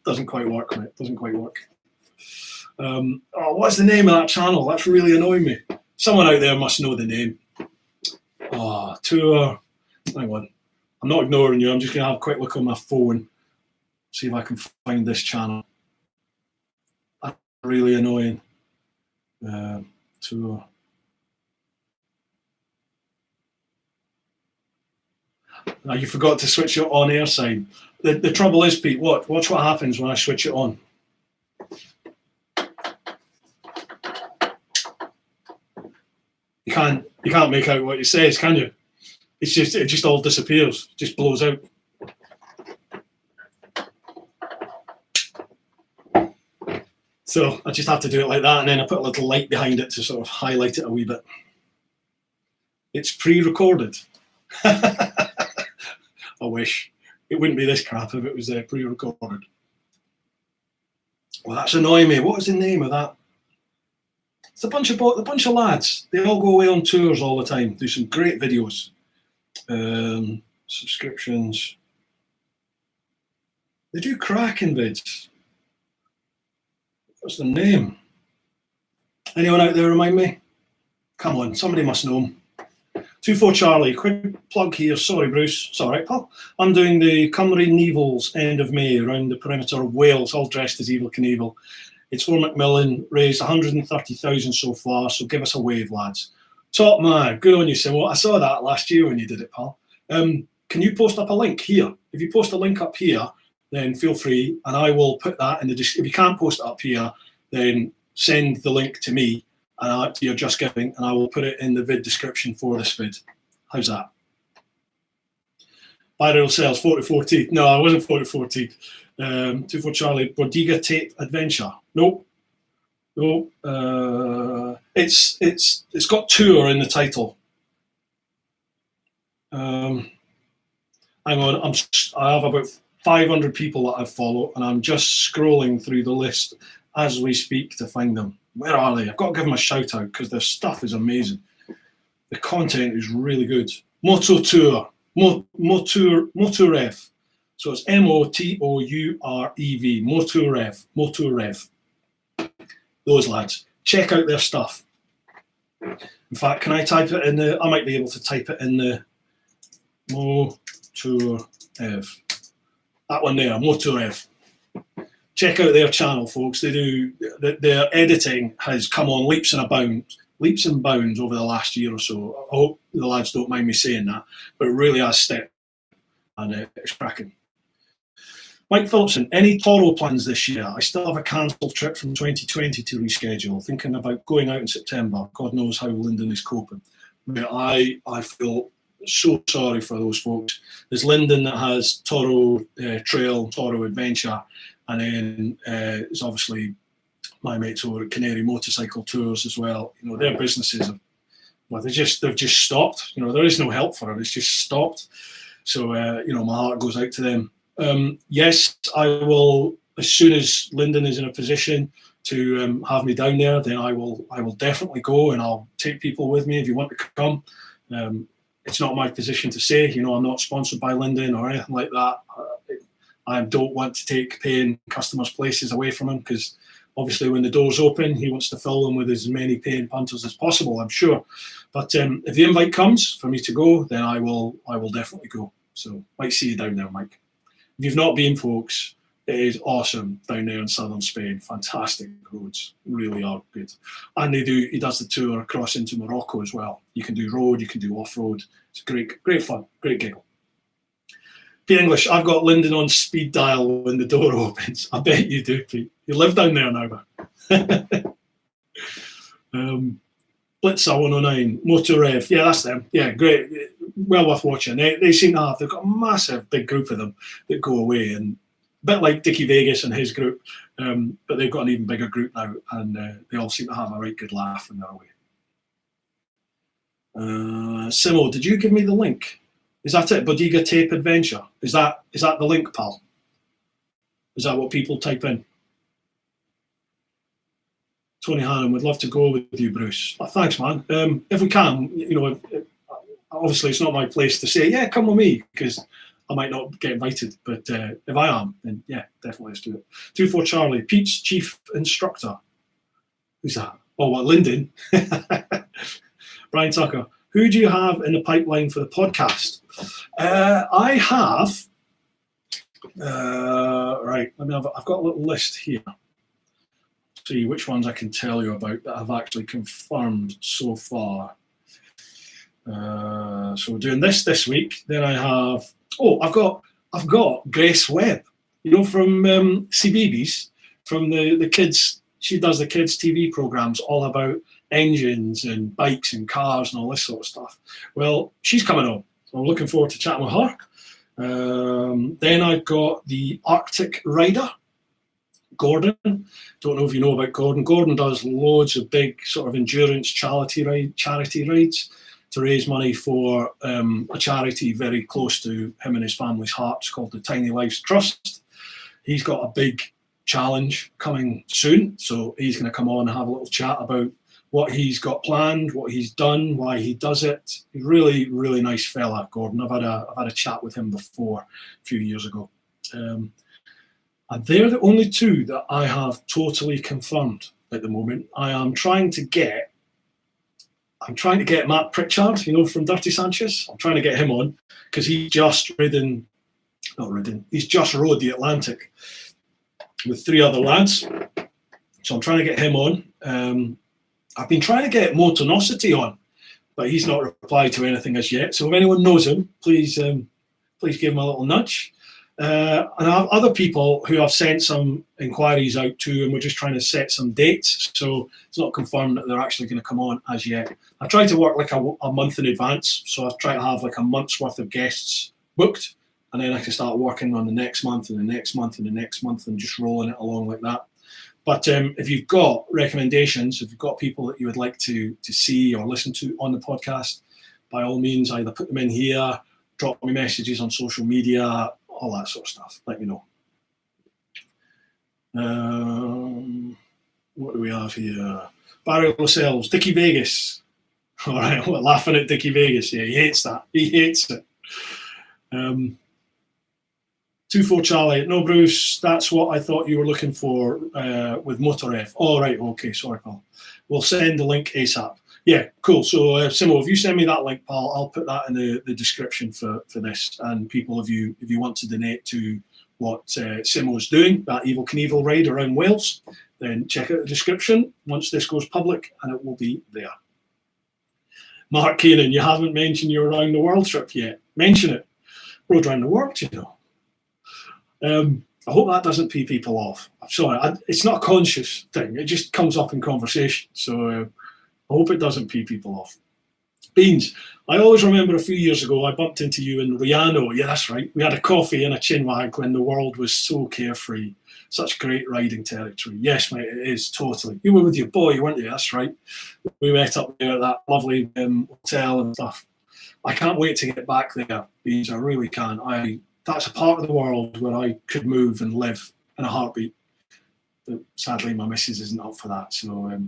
Doesn't quite work, mate. Doesn't quite work. What's the name of that channel? That's really annoying me. Someone out there must know the name. Tour. Hang on. I'm not ignoring you. I'm just going to have a quick look on my phone. See if I can find this channel. That's really annoying. Tour. Now you forgot to switch it on air sign. The trouble is, Pete, watch what happens when I switch it on. You can't make out what it says, can you? It just all disappears, just blows out. So I just have to do it like that, and then I put a little light behind it to sort of highlight it a wee bit. It's pre-recorded. I wish it wouldn't be this crap if it was pre-recorded. Well, that's annoying me. What was the name of that? It's a bunch of lads. They all go away on tours all the time. Do some great videos. Subscriptions. They do cracking vids. What's the name? Anyone out there remind me? Come on, somebody must know him. 24 Charlie, quick plug here. Sorry, Bruce. It's all right, pal. I'm doing the Cymru Nevils end of May around the perimeter of Wales, all dressed as Evel Knievel. It's for Macmillan, raised 130,000 so far, so give us a wave, lads. Top man, good on you, Simo. I saw that last year when you did it, pal. Can you post up a link here? If you post a link up here, then feel free, and I will put that in the description. If you can't post it up here, then send the link to me and to your Just Giving, and I will put it in the vid description for this vid. How's that? Viral sales, 44 teeth. No, I wasn't 44 teeth. 24 Charlie, Bodega Tape Adventure. Nope. No. It's got tour in the title. Hang on, I have about 500 people that I follow, and I'm just scrolling through the list as we speak to find them. Where are they? I've got to give them a shout out because their stuff is amazing. The content is really good. Moto Tour, Motorev. So it's Moturev, Motorev. Those lads, check out their stuff. In fact, can I type it in the? I might be able to type it in the Motorev. That one there, Motorev. Check out their channel, folks. They do their editing has come on leaps and bounds over the last year or so. I hope the lads don't mind me saying that, but it really has stepped, and it's cracking. Mike Phillipson, any Toro plans this year? I still have a cancelled trip from 2020 to reschedule. Thinking about going out in September. God knows how Lyndon is coping. I feel so sorry for those folks. There's Lyndon that has Toro Trail, Toro Adventure, and then there's obviously my mates over at Canary Motorcycle Tours as well. You know, their businesses they've just stopped. You know, there is no help for it. It's just stopped. So you know, my heart goes out to them. Yes, I will, as soon as Lyndon is in a position to have me down there, then I will definitely go, and I'll take people with me if you want to come. It's not my position to say, you know, I'm not sponsored by Lyndon or anything like that. I don't want to take paying customers' places away from him, because obviously when the doors open, he wants to fill them with as many paying punters as possible, I'm sure. But if the invite comes for me to go, then I will definitely go. So might see you down there, Mike. If you've not been, folks, it is awesome down there in southern Spain. Fantastic roads, really are good. And he does the tour across into Morocco as well. You can do road, you can do off-road. It's great fun, great giggle. Pete English, I've got Lyndon on speed dial when the door opens. I bet you do, Pete. You live down there now, man. Blitzer 109, Motorev. Yeah, that's them. Yeah, great. Well worth watching. They seem to have, they've got a massive big group of them that go away, and a bit like Dickie Vegas and his group, but they've got an even bigger group now, and they all seem to have a right good laugh when they're away. Simo, did you give me the link? Is that it? Bodega Tape Adventure. Is that the link, pal? Is that what people type in? Tony Hannon, would love to go with you, Bruce. Thanks, man. If we can, you know, obviously it's not my place to say, yeah, come with me, because I might not get invited. But if I am, then yeah, definitely let's do it. 24 Charlie, Pete's chief instructor. Who's that? Oh, what, Lyndon? Brian Tucker, who do you have in the pipeline for the podcast? I have, right, I've got a little list here. See which ones I can tell you about that I've actually confirmed so far. So we're doing this week. Then I have, I've got Grace Webb, you know, from CBeebies, from the kids. She does the kids TV programs all about engines and bikes and cars and all this sort of stuff. Well, she's coming on, so I'm looking forward to chatting with her. Then I've got the Arctic Rider, Gordon. Don't know if you know about Gordon. Gordon does loads of big sort of endurance charity rides to raise money for a charity very close to him and his family's hearts called the Tiny Lives Trust. He's got a big challenge coming soon, so he's going to come on and have a little chat about what he's got planned, what he's done, why he does it. Really, really nice fella, Gordon. I've had a chat with him before a few years ago. And they're the only two that I have totally confirmed at the moment. I'm trying to get Matt Pritchard, from Dirty Sanchez. I'm trying to get him on because he's just rode the Atlantic with 3 other lads. So I'm trying to get him on. I've been trying to get Motonosity on, but he's not replied to anything as yet. So if anyone knows him, please give him a little nudge. And I have other people who I've sent some inquiries out to, and we're just trying to set some dates. So it's not confirmed that they're actually going to come on as yet. I try to work like a month in advance. So I try to have like a month's worth of guests booked, and then I can start working on the next month and the next month and the next month and just rolling it along like that. But if you've got recommendations, if you've got people that you would like to see or listen to on the podcast, by all means, either put them in here, drop me messages on social media, all that sort of stuff. Let me know. What do we have here? Barry Lascelles, Dickie Vegas. All right, we're laughing at Dickie Vegas. Yeah, he hates that. He hates it. 2-4 Charlie. No, Bruce, that's what I thought you were looking for with Motoref. All right, okay, sorry, pal. We'll send the link ASAP. Yeah, cool. So, Simo, if you send me that link, pal, I'll put that in the description for this. And people, if you want to donate to what Simo's doing, that Evil Knievel raid around Wales, then check out the description once this goes public, and it will be there. Mark Keenan, you haven't mentioned your around the world trip yet. Mention it. Rode around the world, I hope that doesn't pee people off. I'm sorry, it's not a conscious thing. It just comes up in conversation. So I hope it doesn't pee people off. Beans, I always remember a few years ago I bumped into you in Riano. Yeah, that's right. We had a coffee and a chinwag when the world was so carefree. Such great riding territory. Yes, mate, it is, totally. You were with your boy, weren't you? That's right. We met up there at that lovely hotel and stuff. I can't wait to get back there, Beans. I really can. That's a part of the world where I could move and live in a heartbeat. But sadly, my missus isn't up for that. So,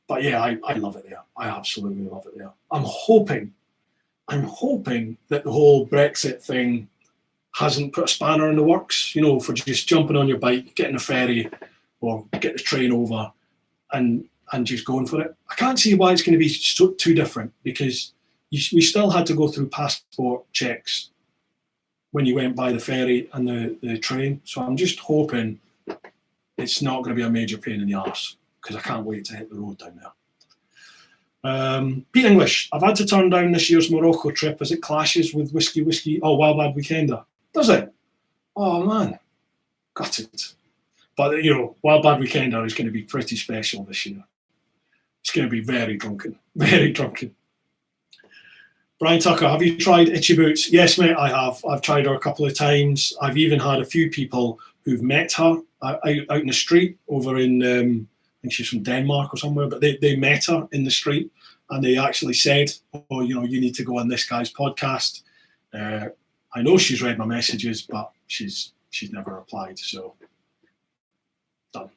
but yeah, I love it there. I absolutely love it there. I'm hoping that the whole Brexit thing hasn't put a spanner in the works, for just jumping on your bike, getting a ferry or get the train over and just going for it. I can't see why it's going to be too different, because we still had to go through passport checks when you went by the ferry and the train. So I'm just hoping it's not going to be a major pain in the arse, because I can't wait to hit the road down there. Pete English, I've had to turn down this year's Morocco trip as it clashes with Whiskey. Oh, Wild Bad Weekender. Does it? Oh, man. Got it. But, Wild Bad Weekender is going to be pretty special this year. It's going to be very drunken. Very drunken. Brian Tucker, have you tried Itchy Boots? Yes, mate, I have. I've tried her a couple of times. I've even had a few people who've met her out in the street over in, I think she's from Denmark or somewhere, but they met her in the street and they actually said, oh, you need to go on this guy's podcast. I know she's read my messages, but she's never replied, so done.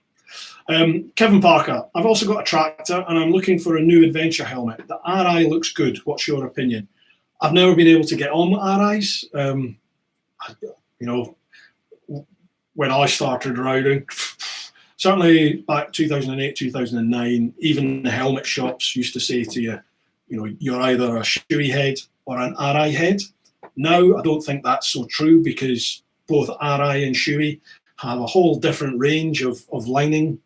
Kevin Parker, I've also got a tractor and I'm looking for a new adventure helmet. The RI looks good. What's your opinion? I've never been able to get on with RIs. When I started riding, certainly back 2008, 2009, even the helmet shops used to say to you, you're either a shoey head or an RI head. Now, I don't think that's so true, because both RI and shoey have a whole different range of lining,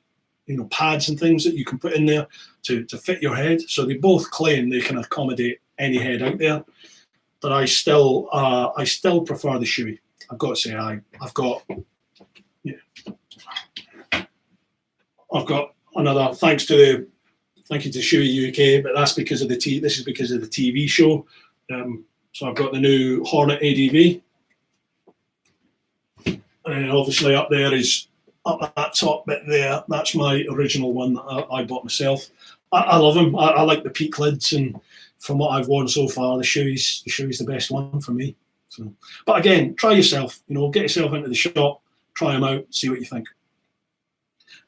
pads and things that you can put in there to fit your head. So they both claim they can accommodate any head out there. But I still prefer the shoey. I've got to say, I've got another thank you to Shoey UK, but that's because of this is because of the TV show. So I've got the new Hornet ADV, and obviously up there is up that top bit there. That's my original one that I bought myself. I love them. I like the peak lids, and from what I've worn so far, the shoey's the best one for me. So, but again, try yourself. Get yourself into the shop, try them out, see what you think.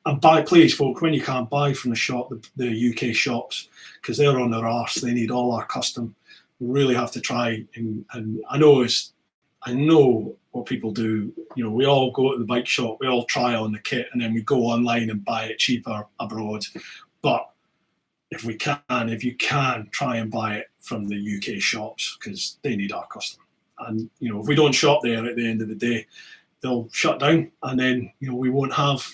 And buy, please, folk, when you can't buy from the shop, the UK shops, because they're on their arse. They need all our custom. We really have to try, and I know it's I know what people do. You know, we all go to the bike shop, we all try on the kit, and then we go online and buy it cheaper abroad. But if you can, try and buy it from the UK shops, because they need our custom. And you know, if we don't shop there at the end of the day, they'll shut down, and then you know we won't have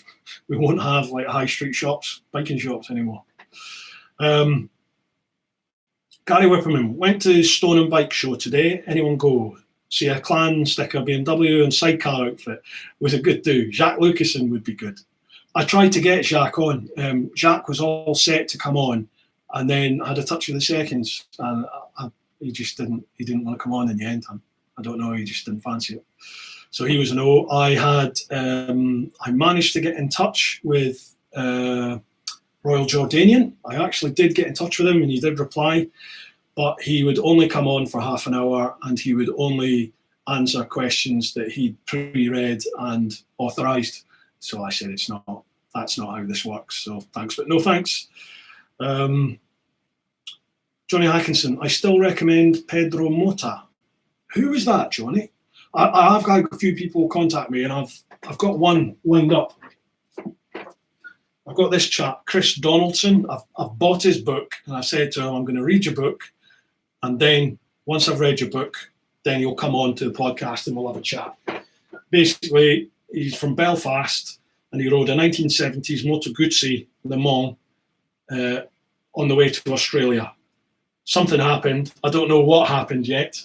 like high street shops, biking shops anymore. Gary Whipperman went to Stoneham Bike Show today. Anyone go? See a clan sticker, BMW and sidecar outfit was a good do. Jacques Lucasen would be good. I tried to get Jacques on. Jacques was all set to come on, and then had a touch of the seconds, and he just didn't. He didn't want to come on in the end. I don't know. He just didn't fancy it. So he was a no. I managed to get in touch with Royal Jordanian. I actually did get in touch with him, and he did reply, but he would only come on for half an hour, and he would only answer questions that he'd pre-read and authorised. So I said, that's not how this works. So thanks, but no thanks. Johnny Atkinson, I still recommend Pedro Mota. Who is that, Johnny? I have had a few people contact me, and I've got one lined up. I've got this chap, Chris Donaldson. I've bought his book, and I said to him, I'm going to read your book, and then once I've read your book, then you'll come on to the podcast and we'll have a chat. Basically, he's from Belfast, and he rode a 1970s Moto Guzzi Le Mans on the way to Australia. Something happened. I don't know what happened yet,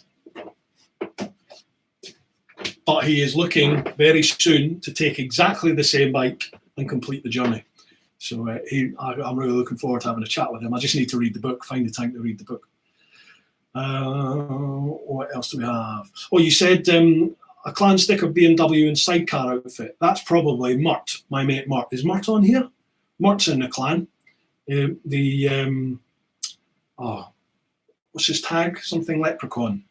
but he is looking very soon to take exactly the same bike and complete the journey. So I'm really looking forward to having a chat with him. I just need to read the book, find the time to read the book. What else do we have? Oh, you said a clan sticker BMW and sidecar outfit. That's probably Murt, my mate Murt. Is Murt on here? Murt's in the clan. What's his tag? Something Leprechaun.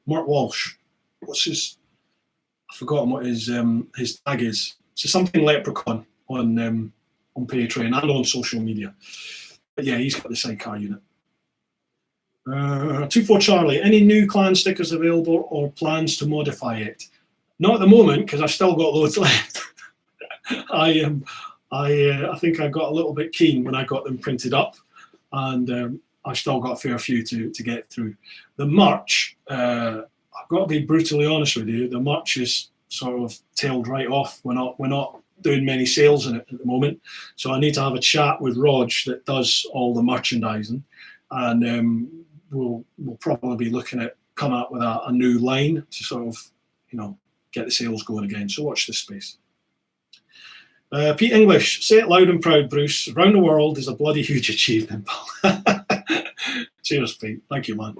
Murt Walsh. What's his? I've forgotten what his tag is. So something Leprechaun on Patreon and on social media. But yeah, he's got the sidecar unit. 24 Charlie, any new clan stickers available or plans to modify it? Not at the moment, because I've still got loads left. I think I got a little bit keen when I got them printed up, and I've still got a fair few to get through. The merch, I've got to be brutally honest with you, the merch is sort of tailed right off. We're not doing many sales in it at the moment, so I need to have a chat with Rog that does all the merchandising, and we'll probably be looking at coming up with a new line to sort of, get the sales going again. So watch this space. Pete English, say it loud and proud, Bruce. Around the world is a bloody huge achievement, pal. Cheers, Pete. Thank you, man.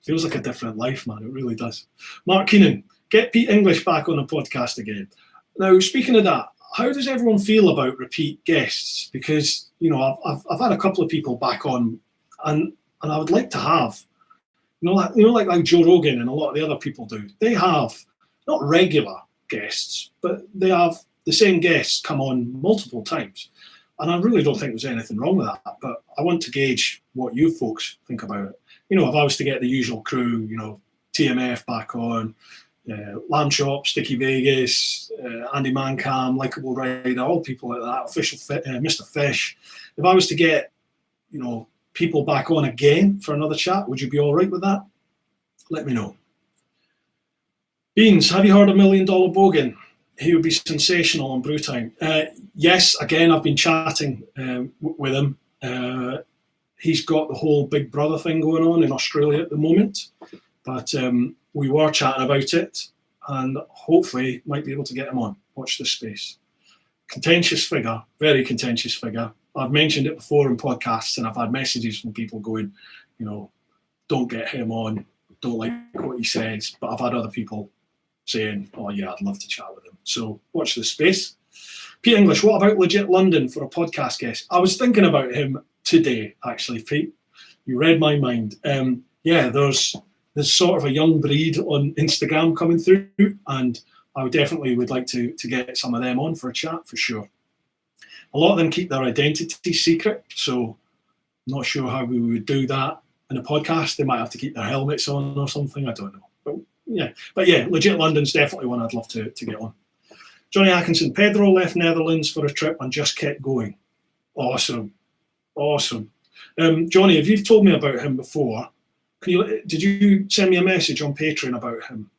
Feels like a different life, man. It really does. Mark Keenan, get Pete English back on the podcast again. Now, speaking of that, how does everyone feel about repeat guests? Because, I've had a couple of people back on, and I would like to have, like Joe Rogan and a lot of the other people do. They have not regular guests, but they have the same guests come on multiple times. And I really don't think there's anything wrong with that. But I want to gauge what you folks think about it. If I was to get the usual crew, TMF back on, Lamb Chop, Sticky Vegas, Andy Mancam, Likeable Rider, all people like that, Official Mr. Fish. If I was to get, people back on again for another chat, would you be all right with that? Let me know. Beans, have you heard of $1 Million Bogan? He would be sensational on Brew Time. Yes, again, I've been chatting with him. He's got the whole Big Brother thing going on in Australia at the moment, but we were chatting about it, and hopefully might be able to get him on. Watch this space. Contentious figure, very contentious figure. I've mentioned it before in podcasts, and I've had messages from people going, don't get him on, don't like what he says. But I've had other people saying, oh yeah, I'd love to chat with him. So watch this space. Pete English, what about Legit London for a podcast guest? I was thinking about him today, actually, Pete. You read my mind. There's sort of a young breed on Instagram coming through, and I definitely would like to get some of them on for a chat, for sure. A lot of them keep their identity secret, so I'm not sure how we would do that in a podcast. They might have to keep their helmets on or something, I don't know. But, yeah. But yeah, legit London's definitely one I'd love to get on. Johnny Atkinson, Pedro left Netherlands for a trip and just kept going. Awesome. Awesome. Johnny, if you've told me about him before, did you send me a message on Patreon about him?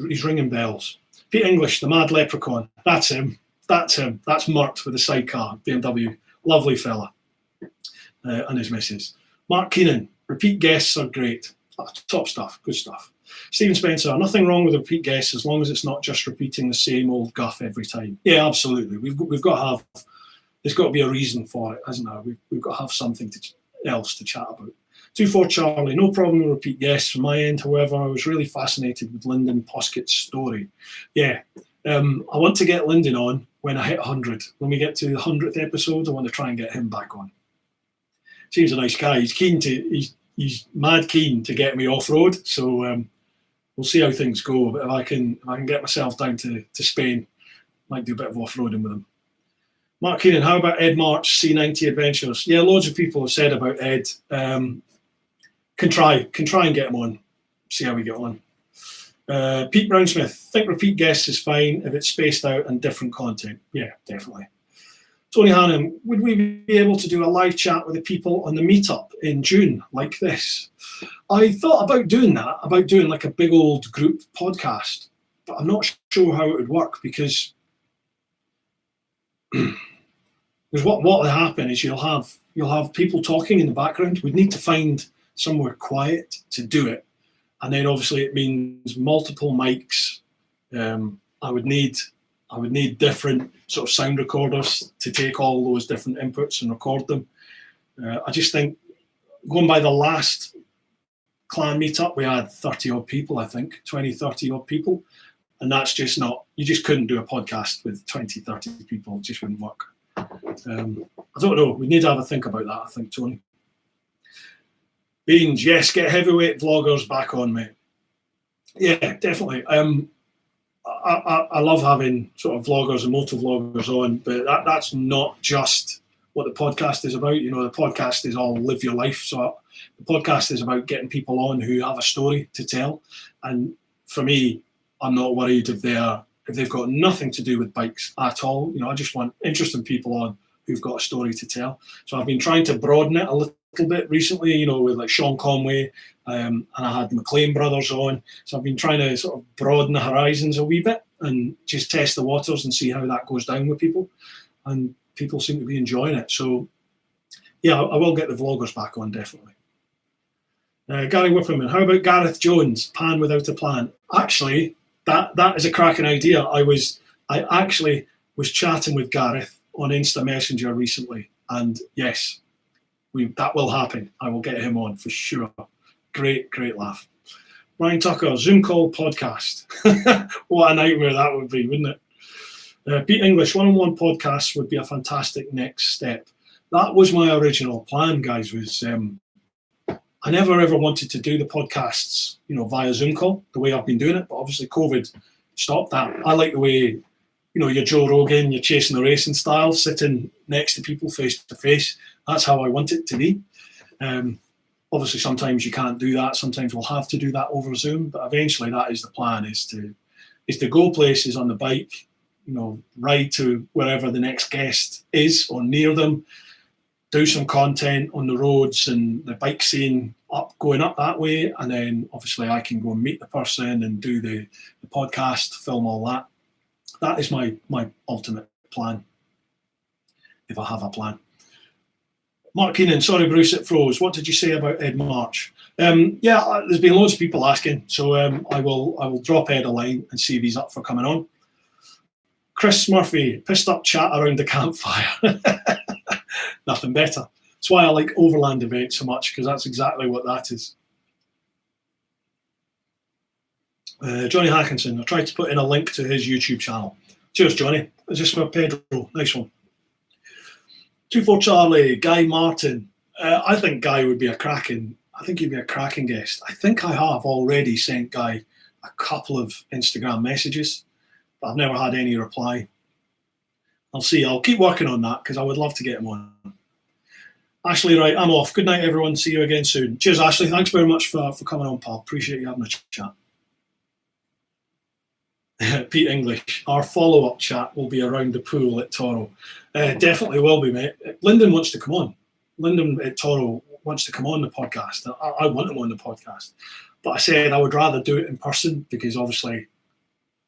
He's ringing bells. Pete English, the mad leprechaun. That's him. That's him. That's Murt with the sidecar, BMW. Lovely fella. And his missus. Mark Keenan, repeat guests are great. Top stuff. Good stuff. Stephen Spencer, nothing wrong with repeat guests as long as it's not just repeating the same old guff every time. Yeah, absolutely. We've got to have, there's got to be a reason for it, hasn't there? We've got to have something else to chat about. 24 Charlie, no problem with repeat guests from my end. However, I was really fascinated with Lyndon Poskett's story. Yeah, I want to get Lyndon on when I hit 100. When we get to the 100th episode, I want to try and get him back on. Seems a nice guy. He's keen to, he's mad keen to get me off road. So we'll see how things go. But if I can get myself down to Spain, might do a bit of off-roading with him. Mark Keenan, how about Ed March, C90 Adventures? Yeah, loads of people have said about Ed. Can try and get him on. See how we get on. Pete Brownsmith, think repeat guests is fine if it's spaced out and different content. Yeah, definitely. Tony Hannon, would we be able to do a live chat with the people on the meetup in June like this? I thought about doing that, about doing like a big old group podcast, but I'm not sure how it would work because what will happen is you'll have people talking in the background. We'd need to find somewhere quiet to do it, and then obviously it means multiple mics. I would need different sort of sound recorders to take all those different inputs and record them. I just think going by the last clan meetup, we had 30 odd people, I think 20, 30 odd people, and that's just not, you just couldn't do a podcast with 20, 30 people. It just wouldn't work. I don't know, we need to have a think about that, I think, Tony. Beans, yes, get heavyweight vloggers back on, mate. Yeah, definitely. I love having sort of vloggers and motor vloggers on, but that's not just what the podcast is about. You know, the podcast is all live your life. So the podcast is about getting people on who have a story to tell. And for me, I'm not worried if they've got nothing to do with bikes at all. You know, I just want interesting people on who've got a story to tell. So I've been trying to broaden it a little bit recently, you know, with like Sean Conway, and I had the McLean brothers on. So I've been trying to sort of broaden the horizons a wee bit and just test the waters and see how that goes down with people. And people seem to be enjoying it. So yeah, I will get the vloggers back on, definitely. Gary Whipperman, how about Gareth Jones, Pan Without a Plan? Actually, that is a cracking idea. I actually was chatting with Gareth on Insta Messenger recently, and yes, that will happen. I will get him on for sure. Great laugh. Brian Tucker, Zoom call podcast. What a nightmare that would be, wouldn't it? Pete English, one-on-one podcasts would be a fantastic next step. That was my original plan, guys, was I never ever wanted to do the podcasts, you know, via Zoom call, the way I've been doing it, but obviously COVID stopped that. I like the way, you know, you're Joe Rogan, you're chasing the racing style, sitting next to people face to face. That's how I want it to be. Obviously, sometimes you can't do that. Sometimes we'll have to do that over Zoom, but eventually that is the plan, is to go places on the bike, you know, ride to wherever the next guest is or near them, do some content on the roads and the bike scene going up that way, and then obviously I can go and meet the person and do the podcast, film all that. That is my ultimate plan, if I have a plan. Mark Keenan, sorry Bruce, it froze. What did you say about Ed March? Yeah, there's been loads of people asking, so I will drop Ed a line and see if he's up for coming on. Chris Murphy, pissed up chat around the campfire. Nothing better. That's why I like overland events so much, because that's exactly what that is. Johnny Hackinson, I tried to put in a link to his YouTube channel. Cheers, Johnny. Is this for Pedro? Nice one. 24 Charlie, Guy Martin. I think Guy would be I think he'd be a cracking guest. I think I have already sent Guy a couple of Instagram messages, but I've never had any reply. I'll see. I'll keep working on that because I would love to get him on. Ashley, right, I'm off. Good night, everyone. See you again soon. Cheers, Ashley. Thanks very much for coming on, pal. Appreciate you having a chat. Pete English, our follow-up chat will be around the pool at Toro. Definitely will be, mate. Lyndon wants to come on. Lyndon at Toro wants to come on the podcast. I want him on the podcast. But I said I would rather do it in person because obviously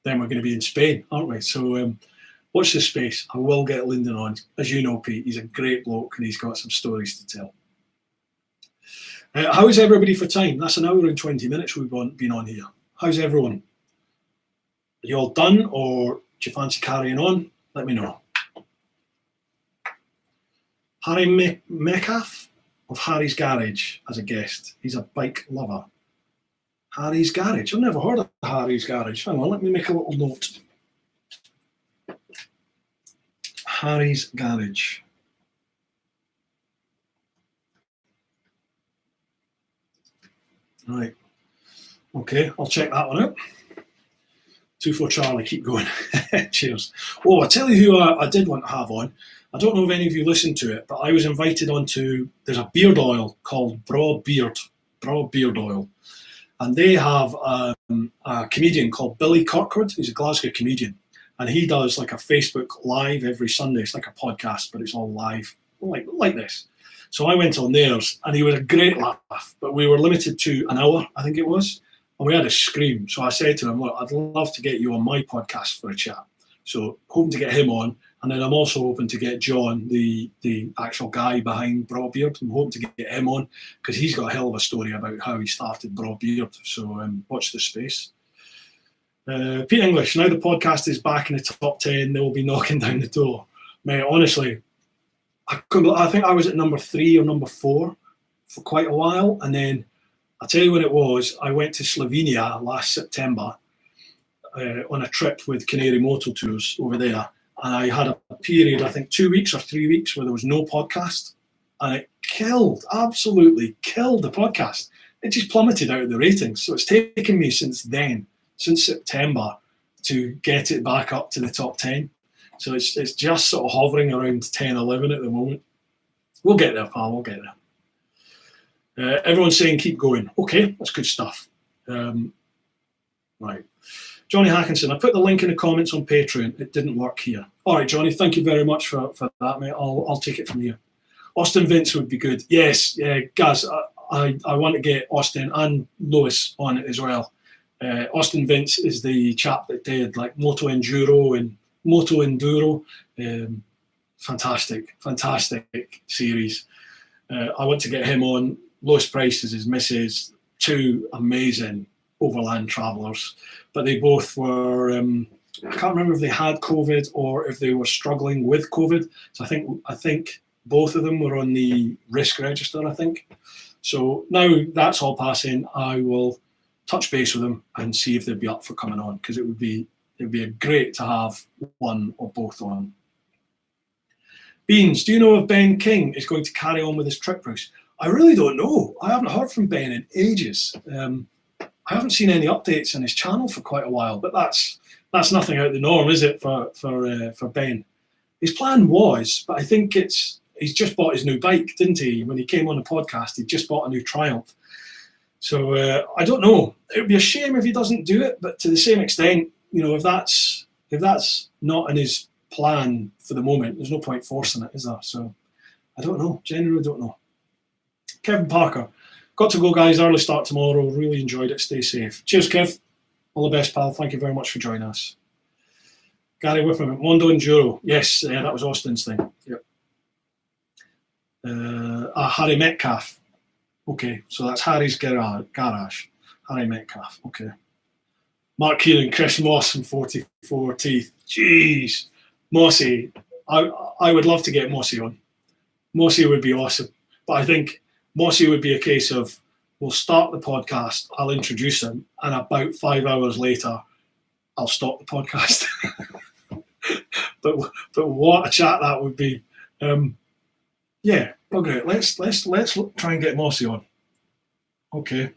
then we're going to be in Spain, aren't we? So watch this space. I will get Lyndon on. As you know, Pete, he's a great bloke and he's got some stories to tell. How is everybody for time? That's an hour and 20 minutes we've been on here. How's everyone? Are you all done or do you fancy carrying on? Let me know. Harry Metcalf of Harry's Garage as a guest. He's a bike lover. Harry's Garage. I've never heard of Harry's Garage. Hang on, let me make a little note. Harry's Garage. Right. Okay, I'll check that one out. 2-4 Charlie, keep going. Cheers. Oh, I tell you who I did want to have on. I don't know if any of you listened to it, but I was invited onto, there's a beard oil called Braw Beard Oil. And they have a comedian called Billy Kirkwood, who's a Glasgow comedian. And he does like a Facebook Live every Sunday. It's like a podcast, but it's all live, like this. So I went on theirs, and he was a great laugh, but we were limited to an hour, I think it was. And we had a scream. So I said to him, look, I'd love to get you on my podcast for a chat. So hoping to get him on. And then I'm also hoping to get John, the actual guy behind Broadbeard. I'm hoping to get him on because he's got a hell of a story about how he started Broadbeard. So watch the space. Pete English, now the podcast is back in the top 10, they will be knocking down the door. Mate, honestly, I think I was at number 3 or number 4 for quite a while. And then I'll tell you when it was. I went to Slovenia last September on a trip with Canary Motor Tours over there. And I had a period, I think 2 weeks or 3 weeks, where there was no podcast. And it absolutely killed the podcast. It just plummeted out of the ratings. So it's taken me since September, to get it back up to the top 10. So it's just sort of hovering around 10, 11 at the moment. We'll get there, pal, we'll get there. Everyone's saying keep going. Okay, that's good stuff. Right. Johnny Hackinson, I put the link in the comments on Patreon. It didn't work here. All right, Johnny, thank you very much for that, mate. I'll take it from here. Austin Vince would be good. Yes, Gaz, I want to get Austin and Lewis on it as well. Austin Vince is the chap that did like Moto Enduro. Fantastic series. I want to get him on. Lois Price is his missus. 2 amazing overland travellers, but they both were. I can't remember if they had COVID or if they were struggling with COVID. So I think both of them were on the risk register. I think. So now that's all passing. I will touch base with them and see if they'd be up for coming on, because it would be great to have one or both on. Beans, do you know if Ben King is going to carry on with his trip route? I really don't know. I haven't heard from Ben in ages. I haven't seen any updates on his channel for quite a while, but that's nothing out of the norm, is it, for Ben? His plan was, but I think he's just bought his new bike, didn't he? When he came on the podcast, he just bought a new Triumph. So I don't know. It would be a shame if he doesn't do it, but to the same extent, you know, if that's not in his plan for the moment, there's no point forcing it, is there? So I don't know. Genuinely don't know. Kevin Parker, got to go, guys. Early start tomorrow. Really enjoyed it. Stay safe. Cheers, Kev. All the best, pal. Thank you very much for joining us. Gary Whipham, Mondo Enduro. Yes, that was Austin's thing. Yep. Harry Metcalf. Okay, so that's Harry's Garage. Harry Metcalf. Okay. Mark Keelan, Chris Moss from 44 Teeth. Jeez. Mossy. I would love to get Mossy on. Mossy would be awesome. But I think Mossy would be a case of, we'll start the podcast, I'll introduce him, and about 5 hours later, I'll stop the podcast. but what a chat that would be. Yeah, okay, let's try and get Mossy on. Okay.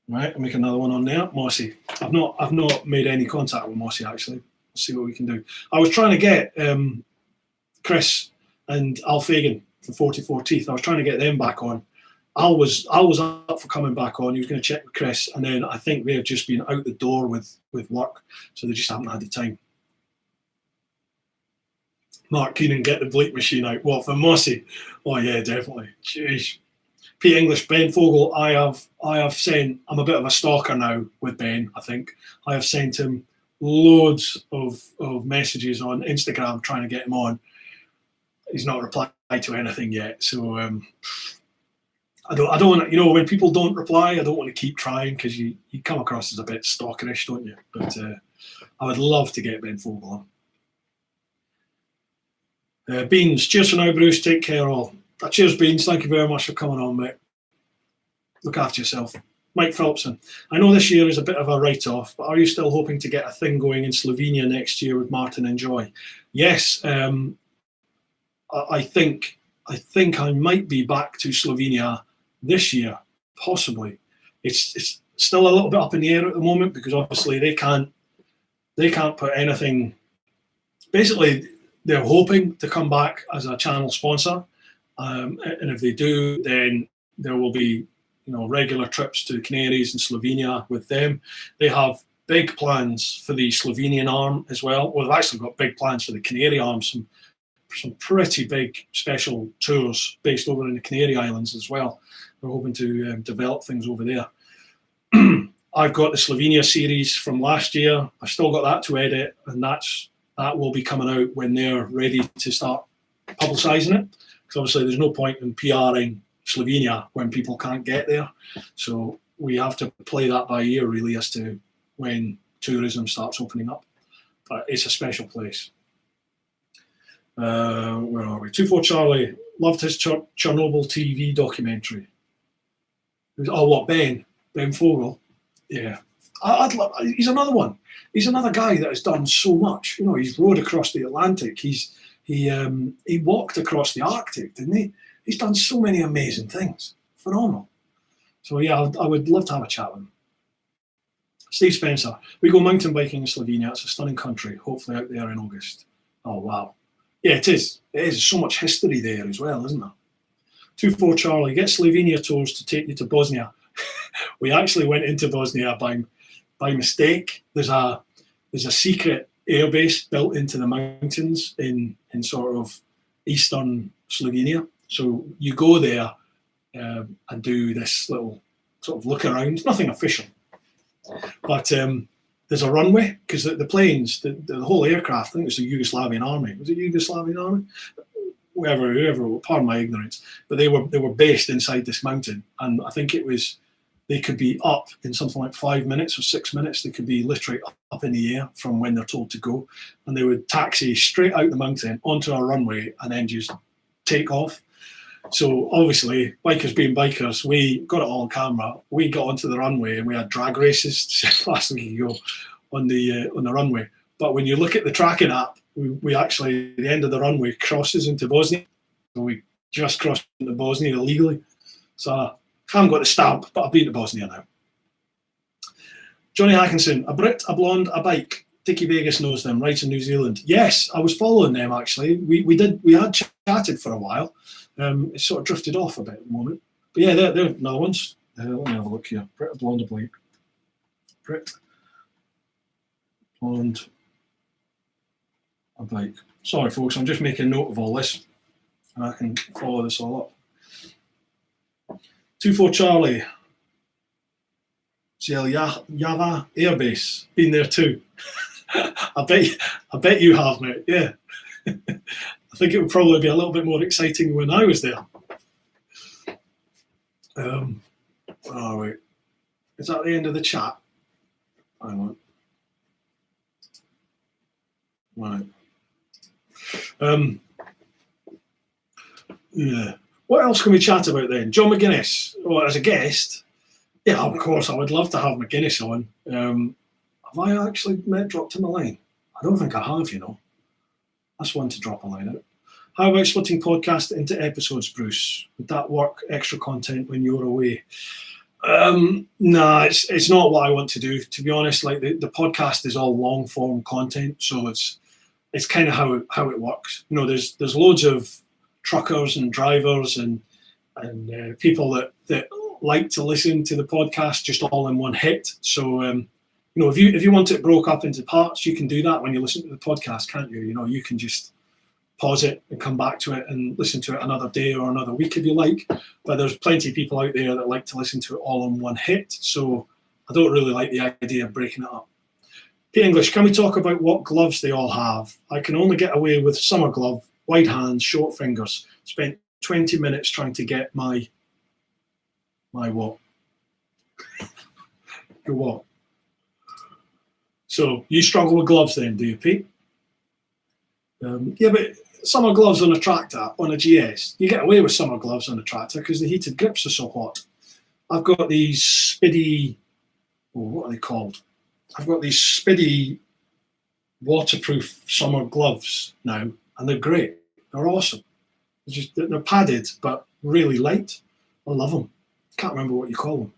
Right, I'll make another one on there. Mossy. I've not made any contact with Mossy, actually. Let's see what we can do. I was trying to get Chris and Al Fagan for 44 Teeth. I was trying to get them back on, Al was up for coming back on. He was going to check with Chris, and then I think they have just been out the door with work, so they just haven't had the time. Mark Keenan, get the bleep machine out. What, for Mossy? Oh yeah, definitely. Jeez. Pete English, Ben Fogel. I have sent. I'm a bit of a stalker now with Ben. I think I have sent him loads of messages on Instagram trying to get him on. He's not replied to anything yet. So I don't want to, you know, when people don't reply, I don't want to keep trying, because you come across as a bit stalkerish, don't you? But I would love to get Ben Fogel on. Beans, cheers for now, Bruce. Take care, all. Cheers, Beans. Thank you very much for coming on, mate. Look after yourself. Mike Phelpson. I know this year is a bit of a write-off, but are you still hoping to get a thing going in Slovenia next year with Martin and Joy? Yes. I think I might be back to Slovenia this year, possibly. It's still a little bit up in the air at the moment, because obviously they can't put anything. Basically, they're hoping to come back as a channel sponsor, and if they do, then there will be, you know, regular trips to the Canaries and Slovenia with them. They have big plans for the Slovenian arm as well. Well, they've actually got big plans for the Canary arm. Some pretty big special tours based over in the Canary Islands as well. We're hoping to develop things over there. I've got the Slovenia series from last year. I've still got that to edit, and that will be coming out when they're ready to start publicising it. Because obviously there's no point in PRing Slovenia when people can't get there. So we have to play that by ear, really, as to when tourism starts opening up. But it's a special place. Where are we? 24 Charlie loved his Chernobyl TV documentary. Oh, what, Ben Fogel? Yeah, he's another one. He's another guy that has done so much. You know, he's rowed across the Atlantic. He walked across the Arctic, didn't he? He's done so many amazing things. Phenomenal. So yeah, I would love to have a chat with him. Steve Spencer, we go mountain biking in Slovenia. It's a stunning country. Hopefully out there in August. Oh wow. Yeah, it is. There is so much history there as well, isn't there? 24 Charlie, get Slovenia tours to take you to Bosnia. We actually went into Bosnia by mistake. There's a secret airbase built into the mountains in sort of eastern Slovenia. So you go there and do this little sort of look around. Nothing official, but there's a runway, because the planes, the whole aircraft, I think it was the Yugoslavian army. Was it Yugoslavian army? Whoever, pardon my ignorance, but they were based inside this mountain, and I think they could be up in something like 5 minutes or 6 minutes. They could be literally up in the air from when they're told to go, and they would taxi straight out the mountain onto a runway and then just take off. So obviously, bikers being bikers, we got it all on camera. We got onto the runway and we had drag races to see how fast we could go on the runway. But when you look at the tracking app, we actually, the end of the runway crosses into Bosnia. So we just crossed into Bosnia illegally. So I haven't got the stamp, but I've been to Bosnia now. Johnny Hackinson, a Brit, a blonde, a bike. Dickie Vegas knows them, right in New Zealand. Yes, I was following them actually. We had chatted for a while. It sort of drifted off a bit at the moment. But yeah, they're another ones. Let me have a look here. Brit, a blonde, a bike. Brit, blonde, a bike. Sorry folks, I'm just making note of all this, and I can follow this all up. 24 Charlie. Java Airbase. Been there too. I bet you have, mate. Yeah. I think it would probably be a little bit more exciting when I was there. Where are we? Is that the end of the chat? Hang on. Right. Yeah. What else can we chat about then? John McGuinness, well, as a guest. Yeah, of course, I would love to have McGuinness on. Have I actually dropped him a line? I don't think I have, you know. That's one to drop a line out. How about splitting podcast into episodes, Bruce? Would that work? Extra content when you're away? Nah, it's not what I want to do, to be honest. Like the podcast is all long form content, so it's kind of how it works. You know, there's loads of truckers and drivers and and people that like to listen to the podcast just all in one hit. So if you want it broke up into parts, you can do that when you listen to the podcast, can't you? You can just pause it and come back to it and listen to it another day or another week if you like. But there's plenty of people out there that like to listen to it all in one hit. So I don't really like the idea of breaking it up. P English, can we talk about what gloves they all have? I can only get away with summer glove, wide hands, short fingers. Spent 20 minutes trying to get my what? Your what? So you struggle with gloves then, do you, Pete? Yeah, but summer gloves on a tractor, on a GS, you get away with summer gloves on a tractor because the heated grips are so hot. I've got these Spidi, what are they called? I've got these Spidi waterproof summer gloves now, and they're great. They're awesome. They're padded, but really light. I love them. Can't remember what you call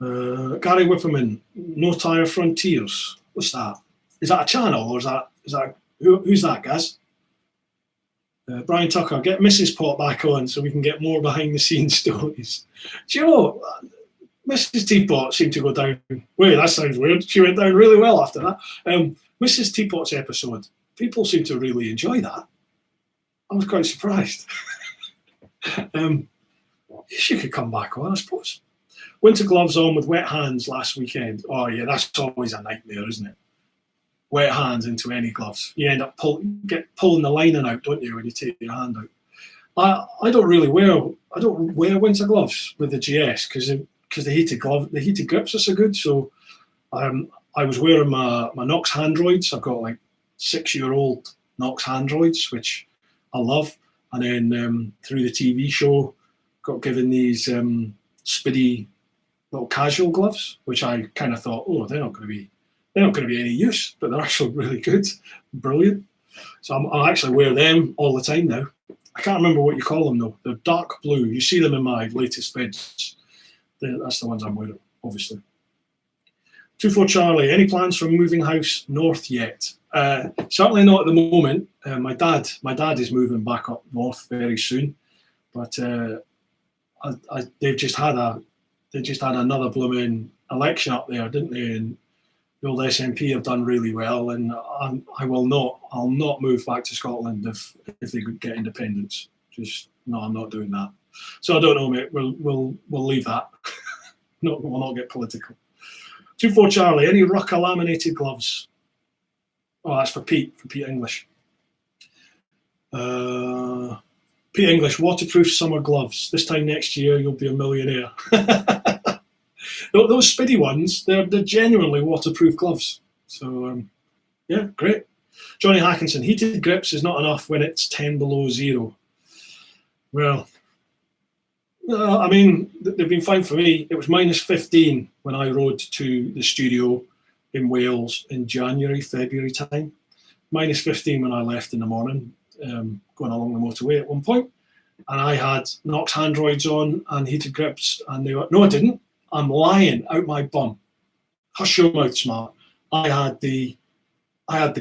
them. Gary Whipperman, No Tire Frontiers. What's that? Is that a channel, or is that who's that, guys? Brian Tucker, get Mrs. Pot back on so we can get more behind the scenes stories. Do you know, Mrs. Teapot seemed to go down. Wait, that sounds weird. She went down really well after that. Mrs. Teapot's episode, people seem to really enjoy that. I was quite surprised. She could come back on, I suppose. Winter gloves on with wet hands last weekend. Oh yeah, that's always a nightmare, isn't it? Wet hands into any gloves. You end up pulling the lining out, don't you, when you take your hand out. I don't wear winter gloves with the GS because the heated grips are so good. So I was wearing my Nox Handroids. I've got like 6-year-old Nox Handroids, which I love. And then through the TV show, got given these Spidi little casual gloves, which I kind of thought, oh, they're not going to be any use, but they're actually really good, brilliant. So I actually wear them all the time now. I can't remember what you call them though. They're dark blue. You see them in my latest vids. That's the ones I'm wearing, obviously. 24 Charlie, any plans for moving house north yet? Certainly not at the moment. My dad is moving back up north very soon, but they've just had another blooming election up there, didn't they? And the old SNP have done really well, and I'll not move back to Scotland if they could get independence. No, I'm not doing that. So I don't know, mate. We'll leave that. No, we'll not get political. 24 Charlie, any Rucker laminated gloves? Oh, that's for Pete English. Pete English, waterproof summer gloves. This time next year, you'll be a millionaire. Those Spidi ones, they're genuinely waterproof gloves. So, yeah, great. Johnny Hackinson, heated grips is not enough when it's 10 below zero. Well, I mean, they've been fine for me. It was minus 15 when I rode to the studio in Wales in February time. Minus 15 when I left in the morning, going along the motorway at one point. And I had Nox Handroids on and heated grips. And they were, no, I didn't. I'm lying out my bum. Hush your mouth, smart. I had the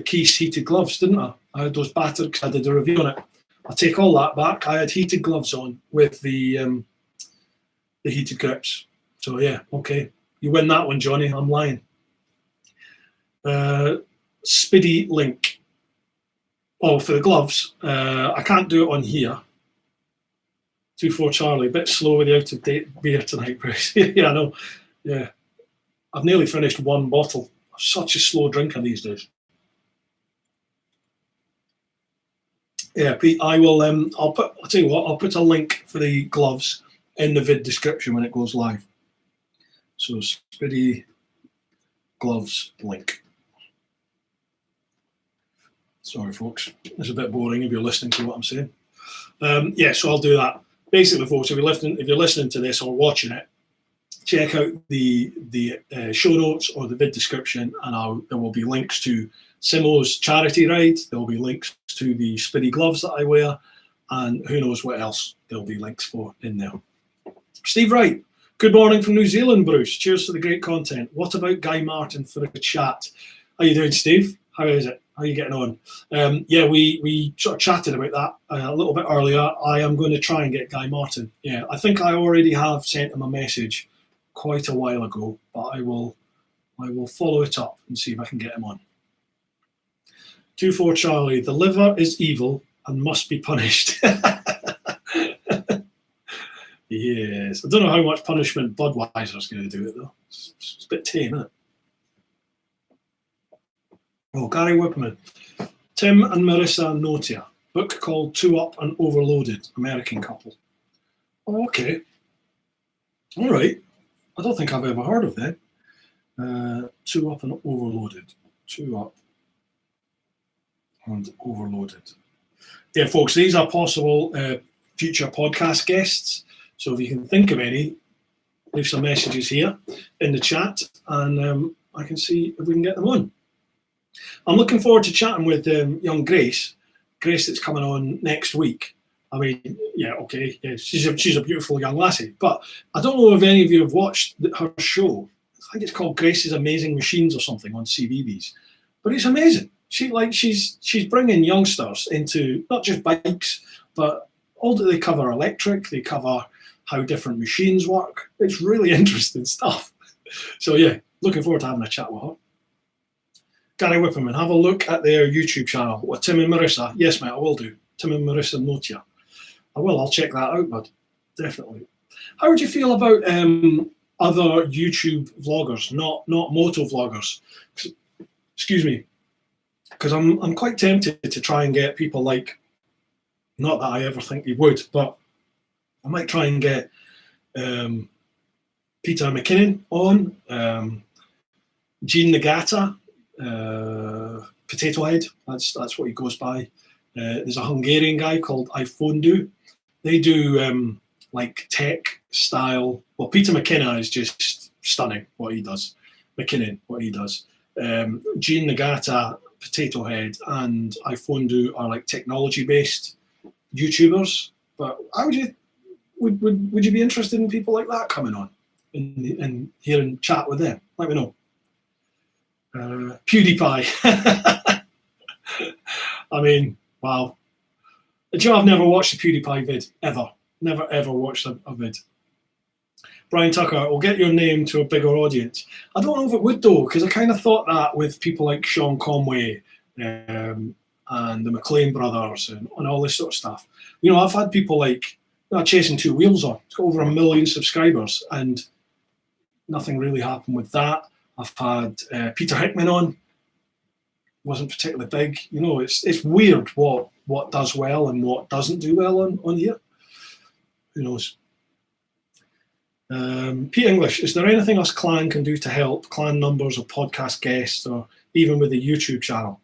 Keys heated gloves, didn't I? I had those battered because I did a review on it. I take all that back. I had heated gloves on with the heated grips. So yeah, okay. You win that one, Johnny. I'm lying. Spidi link. Oh, for the gloves. I can't do it on here. 24 Charlie, a bit slow with the out of date beer tonight, Bruce. Yeah, I know. Yeah. I've nearly finished one bottle. I'm such a slow drinker these days. Yeah, Pete, I will I'll tell you what, I'll put a link for the gloves in the vid description when it goes live. So Spidi gloves link. Sorry folks, it's a bit boring if you're listening to what I'm saying. Yeah, so I'll do that. Basically, folks, if you're listening to this or watching it, check out the show notes or the vid description, and there will be links to Simo's charity ride. There will be links to the Spidi gloves that I wear, and who knows what else there'll be links for in there. Steve Wright, good morning from New Zealand, Bruce. Cheers to the great content. What about Guy Martin for a chat? How you doing, Steve? How is it? How are you getting on? Yeah, we sort of chatted about that a little bit earlier. I am going to try and get Guy Martin. Yeah, I think I already have sent him a message quite a while ago, but I will follow it up and see if I can get him on. 2-4 Charlie, the liver is evil and must be punished. Yes, I don't know how much punishment Budweiser's going to do it though. It's a bit tame, isn't it? Oh, Gary Whipperman. Tim and Marissa Notia. Book called Two Up and Overloaded. American couple. Oh, okay. All right. I don't think I've ever heard of them. Two Up and Overloaded. Two Up and Overloaded. Yeah, folks, these are possible future podcast guests. So if you can think of any, leave some messages here in the chat, and I can see if we can get them on. I'm looking forward to chatting with young Grace that's coming on next week. I mean, yeah, okay, yeah, she's a beautiful young lassie, but I don't know if any of you have watched her show. I think it's called Grace's Amazing Machines or something on CBeebies, but it's amazing. She's bringing youngsters into not just bikes, but all that they cover electric, they cover how different machines work. It's really interesting stuff. So yeah, looking forward to having a chat with her. Gary Whipperman, have a look at their YouTube channel. What, Tim and Marissa? Yes, mate, I will do. Tim and Marissa Notia. I will. I'll check that out, bud. Definitely. How would you feel about other YouTube vloggers, not moto vloggers? Excuse me, because I'm quite tempted to try and get people like, not that I ever think you would, but I might try and get Peter McKinnon on, Gene Nagata, Potato Head. That's what he goes by. There's a Hungarian guy called iPhondu. They do like tech style. Well, Peter McKinnon is just stunning what he does. McKinnon, what he does. Gene Nagata, Potato Head, and iPhondu are like technology based YouTubers. But how would you would you be interested in people like that coming on and hearing chat with them? Let me know. PewDiePie. I mean, wow. Do you know, I've never watched a PewDiePie vid, ever. Never, ever watched a vid. Brian Tucker, will get your name to a bigger audience. I don't know if it would, though, because I kind of thought that with people like Sean Conway and the McLean brothers and all this sort of stuff. You know, I've had people like Chasing Two Wheels on. It's got over 1 million subscribers, and nothing really happened with that. I've had Peter Hickman on. Wasn't particularly big. You know, it's weird what does well and what doesn't do well on here. Who knows? Pete English, is there anything us clan can do to help? Clan numbers or podcast guests, or even with the YouTube channel?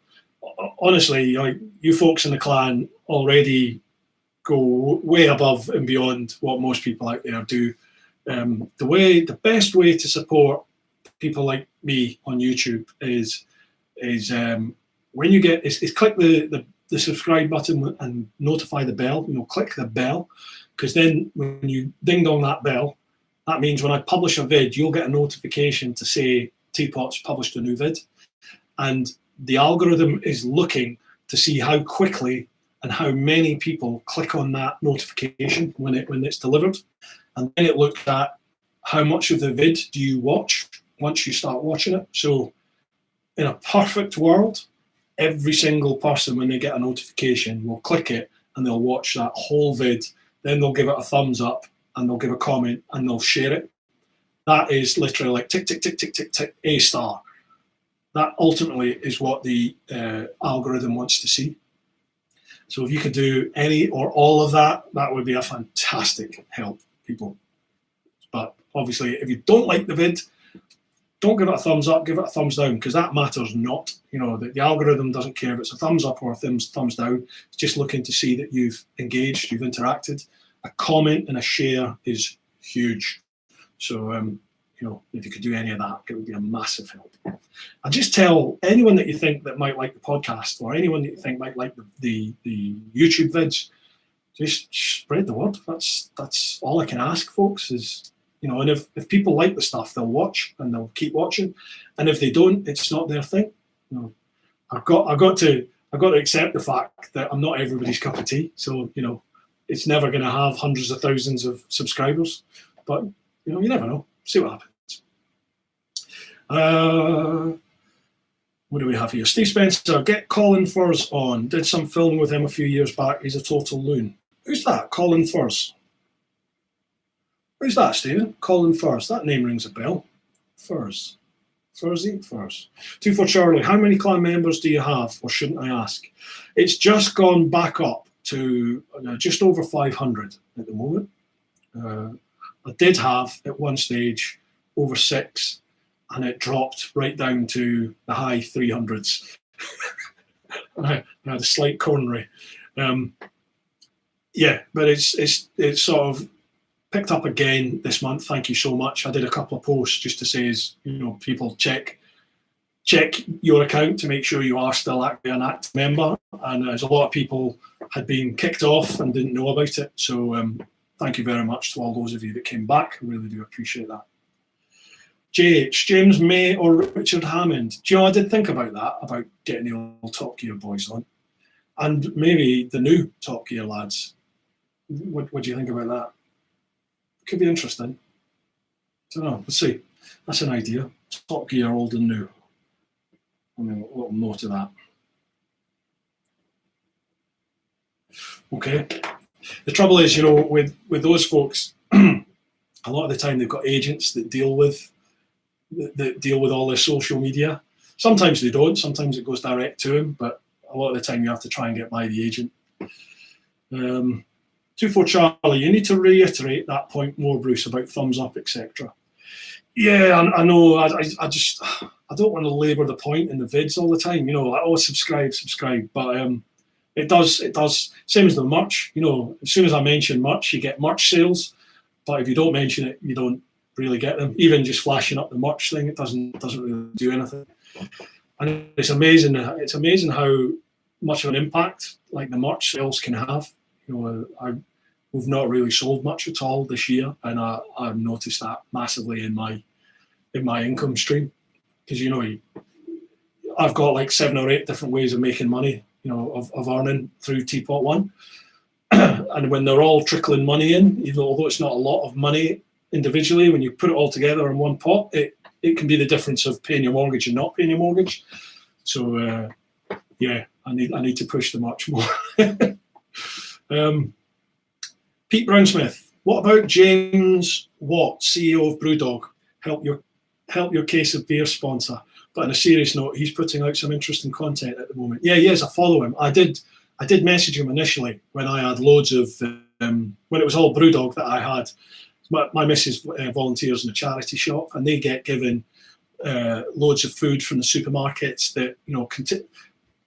Honestly, you folks in the clan already go way above and beyond what most people out there do. The best way to support people like me on YouTube is when you get is click the subscribe button and notify the bell. You know, click the bell, because then when you ding dong that bell, that means when I publish a vid, you'll get a notification to say Teapot's published a new vid, and the algorithm is looking to see how quickly and how many people click on that notification when it's delivered, and then it looks at how much of the vid do you watch once you start watching it. So in a perfect world, every single person, when they get a notification, will click it and they'll watch that whole vid. Then they'll give it a thumbs up and they'll give a comment and they'll share it. That is literally like tick, tick, tick, tick, tick, tick, A star. That ultimately is what the algorithm wants to see. So if you could do any or all of that, that would be a fantastic help, people. But obviously, if you don't like the vid, don't give it a thumbs up, give it a thumbs down, because that matters not. You know, the algorithm doesn't care if it's a thumbs up or a thumbs down. It's just looking to see that you've engaged, you've interacted. A comment and a share is huge. So, you know, if you could do any of that, it would be a massive help. And just tell anyone that you think that might like the podcast, or anyone that you think might like the YouTube vids, just spread the word. That's all I can ask, folks, is, you know, and if people like the stuff, they'll watch and they'll keep watching. And if they don't, it's not their thing. You know, I've got to accept the fact that I'm not everybody's cup of tea. So, you know, it's never going to have hundreds of thousands of subscribers, but you know, you never know. See what happens. What do we have here? Steve Spencer, get Colin Furze on. Did some filming with him a few years back. He's a total loon. Who's that? Colin Furze. Who's that, Stephen? Colin Furze. That name rings a bell. Furze. Furzy? Furze. 24 Charlie, how many clan members do you have, or shouldn't I ask? It's just gone back up to just over 500 at the moment. I did have, at one stage, over 6, and it dropped right down to the high 300s. I had a slight coronary. Yeah, but it's sort of picked up again this month. Thank you so much. I did a couple of posts just to say, you know, people check your account to make sure you are still actually an active member. And there's a lot of people had been kicked off and didn't know about it. So thank you very much to all those of you that came back. I really do appreciate that. JH, James May or Richard Hammond? Do you know, I did think about that, about getting the old Top Gear boys on. And maybe the new Top Gear lads. What do you think about that? Could be interesting. Don't know. Let's see. That's an idea. Top Gear, old and new. I mean, a little note of that. Okay. The trouble is, you know, with those folks, a lot of the time they've got agents that deal with all their social media. Sometimes they don't. Sometimes it goes direct to them, but a lot of the time you have to try and get by the agent. 24 Charlie, you need to reiterate that point more, Bruce, about thumbs up, etc. Yeah, I know. I don't want to labour the point in the vids all the time. You know, like, oh, subscribe. But it does. Same as the merch. You know, as soon as I mention merch, you get merch sales. But if you don't mention it, you don't really get them. Even just flashing up the merch thing, it doesn't really do anything. And it's amazing. It's amazing how much of an impact like the merch sales can have. You know, we've not really sold much at all this year, and I've noticed that massively in my income stream, because you know I've got like 7 or 8 different ways of making money, you know, of earning through TeapotOne, and when they're all trickling money in, even although it's not a lot of money individually, when you put it all together in one pot, it can be the difference of paying your mortgage and not paying your mortgage. So yeah, I need to push them much more. Pete Brownsmith, what about James Watt, CEO of Brewdog? Help your case of beer sponsor. But on a serious note, he's putting out some interesting content at the moment. Yeah, he is. I follow him. I did message him initially when I had loads of when it was all Brewdog that I had. My missus volunteers in a charity shop, and they get given loads of food from the supermarkets that, you know,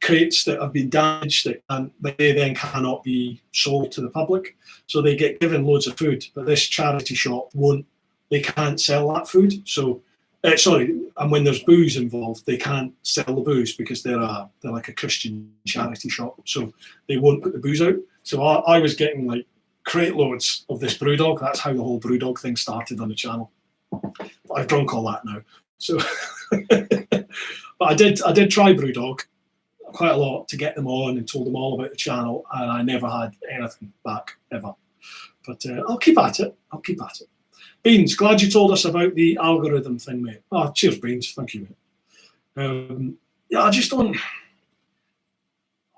crates that have been damaged that they then cannot be sold to the public. So they get given loads of food, but this charity shop they can't sell that food. So, and when there's booze involved, they can't sell the booze because they're like a Christian charity shop. So they won't put the booze out. So I was getting like crate loads of this Brewdog. That's how the whole Brewdog thing started on the channel. But I've drunk all that now. So, but I did try Brewdog quite a lot to get them on and told them all about the channel, and I never had anything back ever. But I'll keep at it. Beans, glad you told us about the algorithm thing, mate. Oh, cheers, Beans. Thank you, mate. Yeah, I just don't.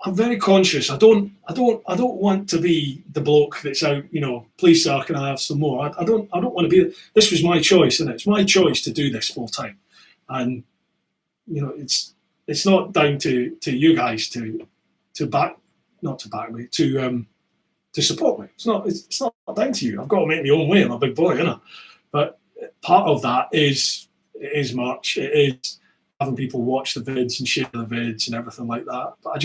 I'm very conscious. I don't want to be the bloke that's out, you know, please sir, can I have some more? I don't want to be. This was my choice, and it's my choice to do this full time, and you know, it's not down to you guys to support me. It's not down to you. I've got to make my own way. I'm a big boy, innit? But part of that is merch. It is having people watch the vids and share the vids and everything like that. But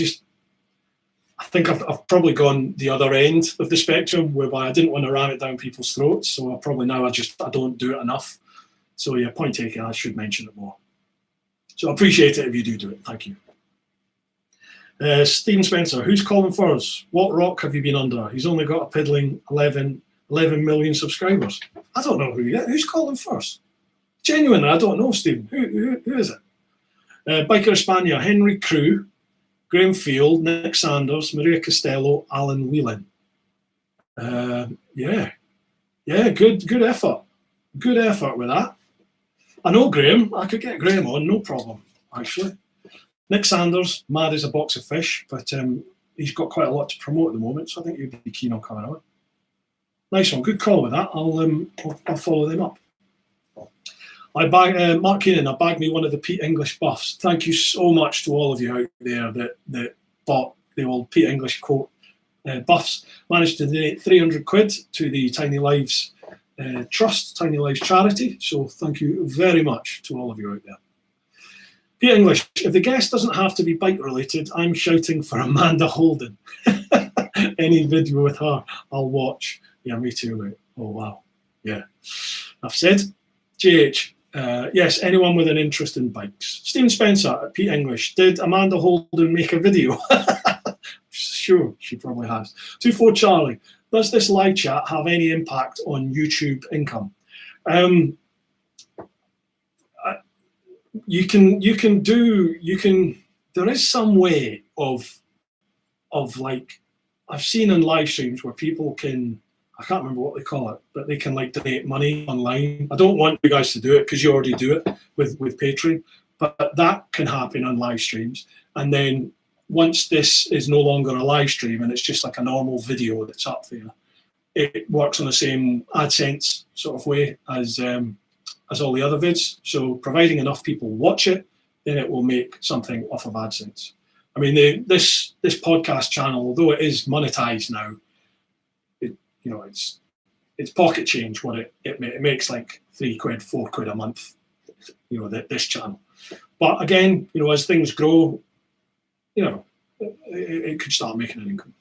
I think I've probably gone the other end of the spectrum, whereby I didn't want to ram it down people's throats. So probably now I don't do it enough. So yeah, point taken. I should mention it more. So I appreciate it if you do it. Thank you. Stephen Spencer, who's Colin Furze? What rock have you been under? He's only got a piddling 11 million subscribers. I don't know who's Colin Furze. Genuinely, I don't know, Stephen. Who is it? Biker Espana, Henry Crew. Graham Field, Nick Sanders, Maria Costello, Alan Whelan. Yeah, good effort. Good effort with that. I know Graham. I could get Graham on, no problem, actually. Nick Sanders, mad as a box of fish, but he's got quite a lot to promote at the moment, so I think he'd be keen on coming on. Nice one, good call with that. I'll follow them up. Mark Keenan, I bagged me one of the Pete English buffs. Thank you so much to all of you out there that bought the old Pete English quote buffs. Managed to donate 300 quid to the Tiny Lives Trust, Tiny Lives charity. So thank you very much to all of you out there. Pete English, if the guest doesn't have to be bike related, I'm shouting for Amanda Holden. Any video with her, I'll watch. Yeah, me too, mate. Oh, wow. Yeah. I've said. JH, yes, anyone with an interest in bikes. Stephen Spencer at Pete English, did Amanda Holden make a video? Sure, she probably has. 24 Charlie, does this live chat have any impact on YouTube income? There is some way of like, I've seen in live streams where people can, I can't remember what they call it, but they can like donate money online. I don't want you guys to do it because you already do it with Patreon, but that can happen on live streams. And then once this is no longer a live stream and it's just like a normal video that's up there, it works on the same AdSense sort of way as all the other vids. So providing enough people watch it, then it will make something off of AdSense. I mean, this podcast channel, although it is monetized now, it's pocket change what it makes, like 3 quid, 4 quid a month, this channel. But again, as things grow, it could start making an income.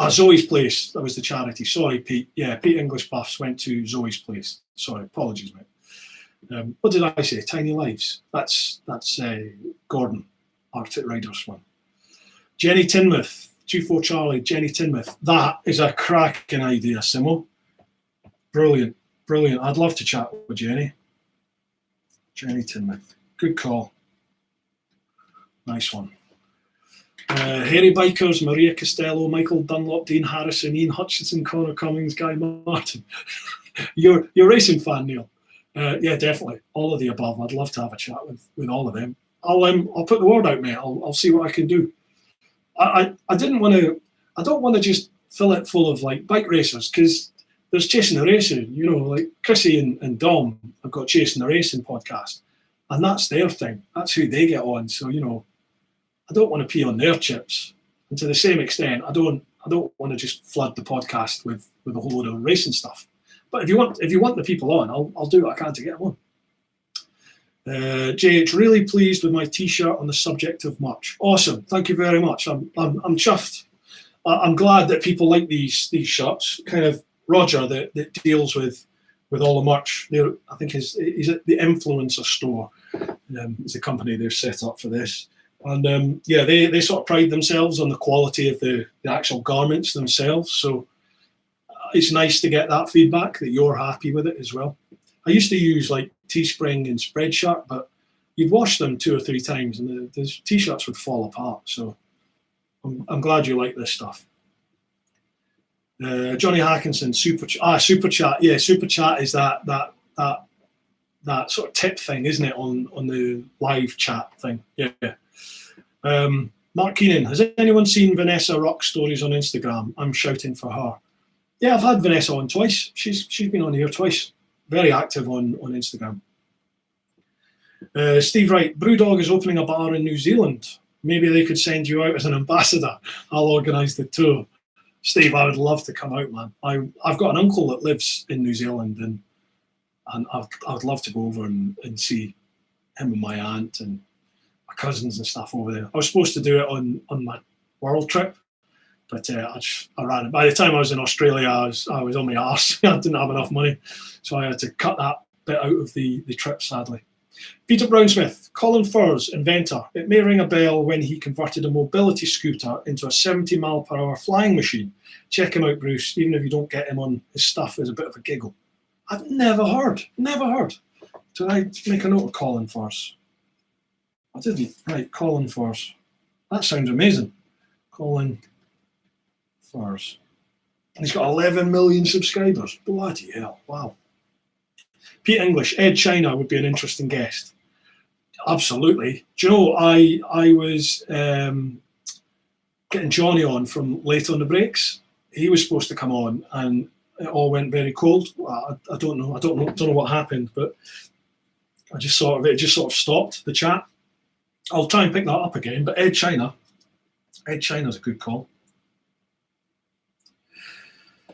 Zoe's Place, that was the charity. Sorry, Pete. Yeah, Pete English buffs went to Zoe's Place. Sorry, apologies, mate. What did I say? Tiny Lives. That's Gordon, Arctic Riders one. Jenny Tinmouth. 24 Charlie, Jenny Tinmouth. That is a cracking idea, Simo. Brilliant. I'd love to chat with Jenny. Jenny Tinmouth. Good call. Nice one. Hairy Bikers, Maria Costello, Michael Dunlop, Dean Harrison, Ian Hutchinson, Connor Cummings, Guy Martin. You're a racing fan, Neil. Yeah, definitely. All of the above. I'd love to have a chat with all of them. I'll put the word out, mate. I'll see what I can do. I don't want to just fill it full of like bike racers, because there's Chasing the Racing, like Chrissy and Dom have got Chasing the Racing podcast, and that's their thing. That's who they get on. So, I don't want to pee on their chips. And to the same extent, I don't want to just flood the podcast with a whole load of racing stuff. But if you want the people on, I'll do what I can to get them on. JH, really pleased with my t-shirt on the subject of merch. Awesome, thank you very much. I'm chuffed. I'm glad that people like these shirts. Kind of Roger that deals with all the merch. I think he's at the Influencer Store. Is the company they've set up for this. And they sort of pride themselves on the quality of the actual garments themselves. So it's nice to get that feedback that you're happy with it as well. I used to use like Teespring and Spreadshirt, but you'd wash them 2 or 3 times and the t-shirts would fall apart. So I'm glad you like this stuff. Johnny Hackinson, Super Chat. Yeah, Super Chat is that sort of tip thing, isn't it, on the live chat thing? Yeah. Mark Keenan, has anyone seen Vanessa Rock stories on Instagram? I'm shouting for her. Yeah, I've had Vanessa on twice. She's been on here twice. Very active on Instagram. Steve Wright, Brewdog is opening a bar in New Zealand. Maybe they could send you out as an ambassador. I'll organise the tour. Steve, I would love to come out, man. I've got an uncle that lives in New Zealand, and I'd love to go over and see him and my aunt and my cousins and stuff over there. I was supposed to do it on my world trip, but I ran it. By the time I was in Australia, I was on my arse. I didn't have enough money, so I had to cut that bit out of the trip, sadly. Peter Brownsmith, Colin Furze, inventor. It may ring a bell when he converted a mobility scooter into a 70-mile-per-hour flying machine. Check him out, Bruce. Even if you don't get him on his stuff, as a bit of a giggle. I've never heard. Did I make a note of Colin Furze? I didn't. Right, Colin Furze. That sounds amazing. Colin Furs. He's got 11 million subscribers. Bloody hell. Wow. Pete English, Ed China would be an interesting guest. Absolutely. Do you know, I was getting Johnny on from Late on the Breaks. He was supposed to come on, and it all went very cold. I don't know what happened, but it just sort of stopped the chat. I'll try and pick that up again. But Ed China's a good call.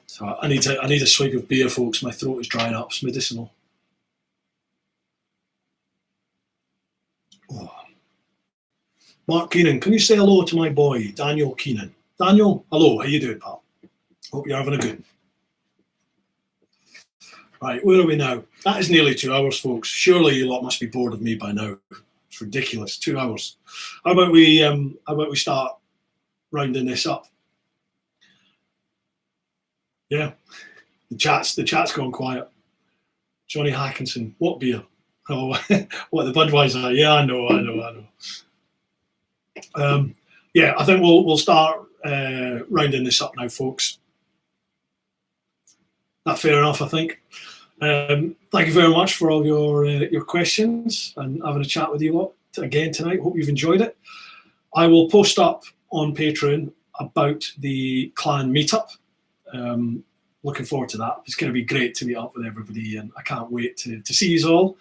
So I need a swig of beer, folks. My throat is drying up. It's medicinal. Oh. Mark Keenan, can you say hello to my boy, Daniel Keenan? Daniel, hello. How you doing, pal? Hope you're having a good one. Right, where are we now? That is nearly 2 hours, folks. Surely you lot must be bored of me by now. It's ridiculous. 2 hours. How about we start rounding this up? Yeah, the chat's gone quiet. Johnny Hackinson, what beer? Oh, what, the Budweiser? Yeah, I know. Yeah, I think we'll start rounding this up now, folks. That's fair enough, I think. Thank you very much for all your questions and having a chat with you lot again tonight. Hope you've enjoyed it. I will post up on Patreon about the clan meetup. Looking forward to that. It's going to be great to meet up with everybody, and I can't wait to see you all.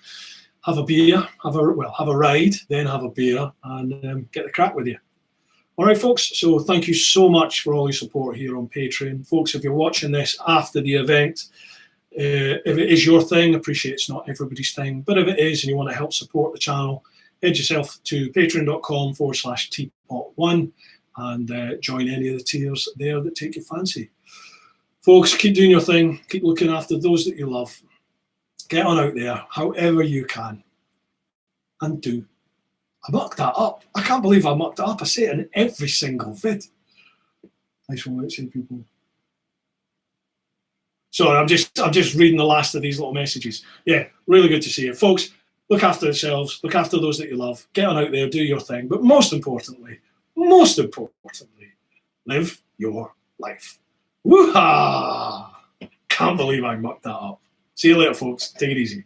Have a beer, have a ride, then have a beer, and get the crack with you. All right, folks. So thank you so much for all your support here on Patreon, folks. If you're watching this after the event, if it is your thing, appreciate it's not everybody's thing, but if it is and you want to help support the channel, head yourself to patreon.com/TeapotOne and join any of the tiers there that take your fancy. Folks, keep doing your thing. Keep looking after those that you love. Get on out there, however you can. And do. I mucked that up. I can't believe I mucked it up. I say it in every single vid. Nice one, let's see, people. Sorry, I'm just reading the last of these little messages. Yeah, really good to see you. Folks, look after yourselves. Look after those that you love. Get on out there, do your thing. But most importantly, live your life. Woo-ha! Can't believe I mucked that up. See you later, folks. Take it easy.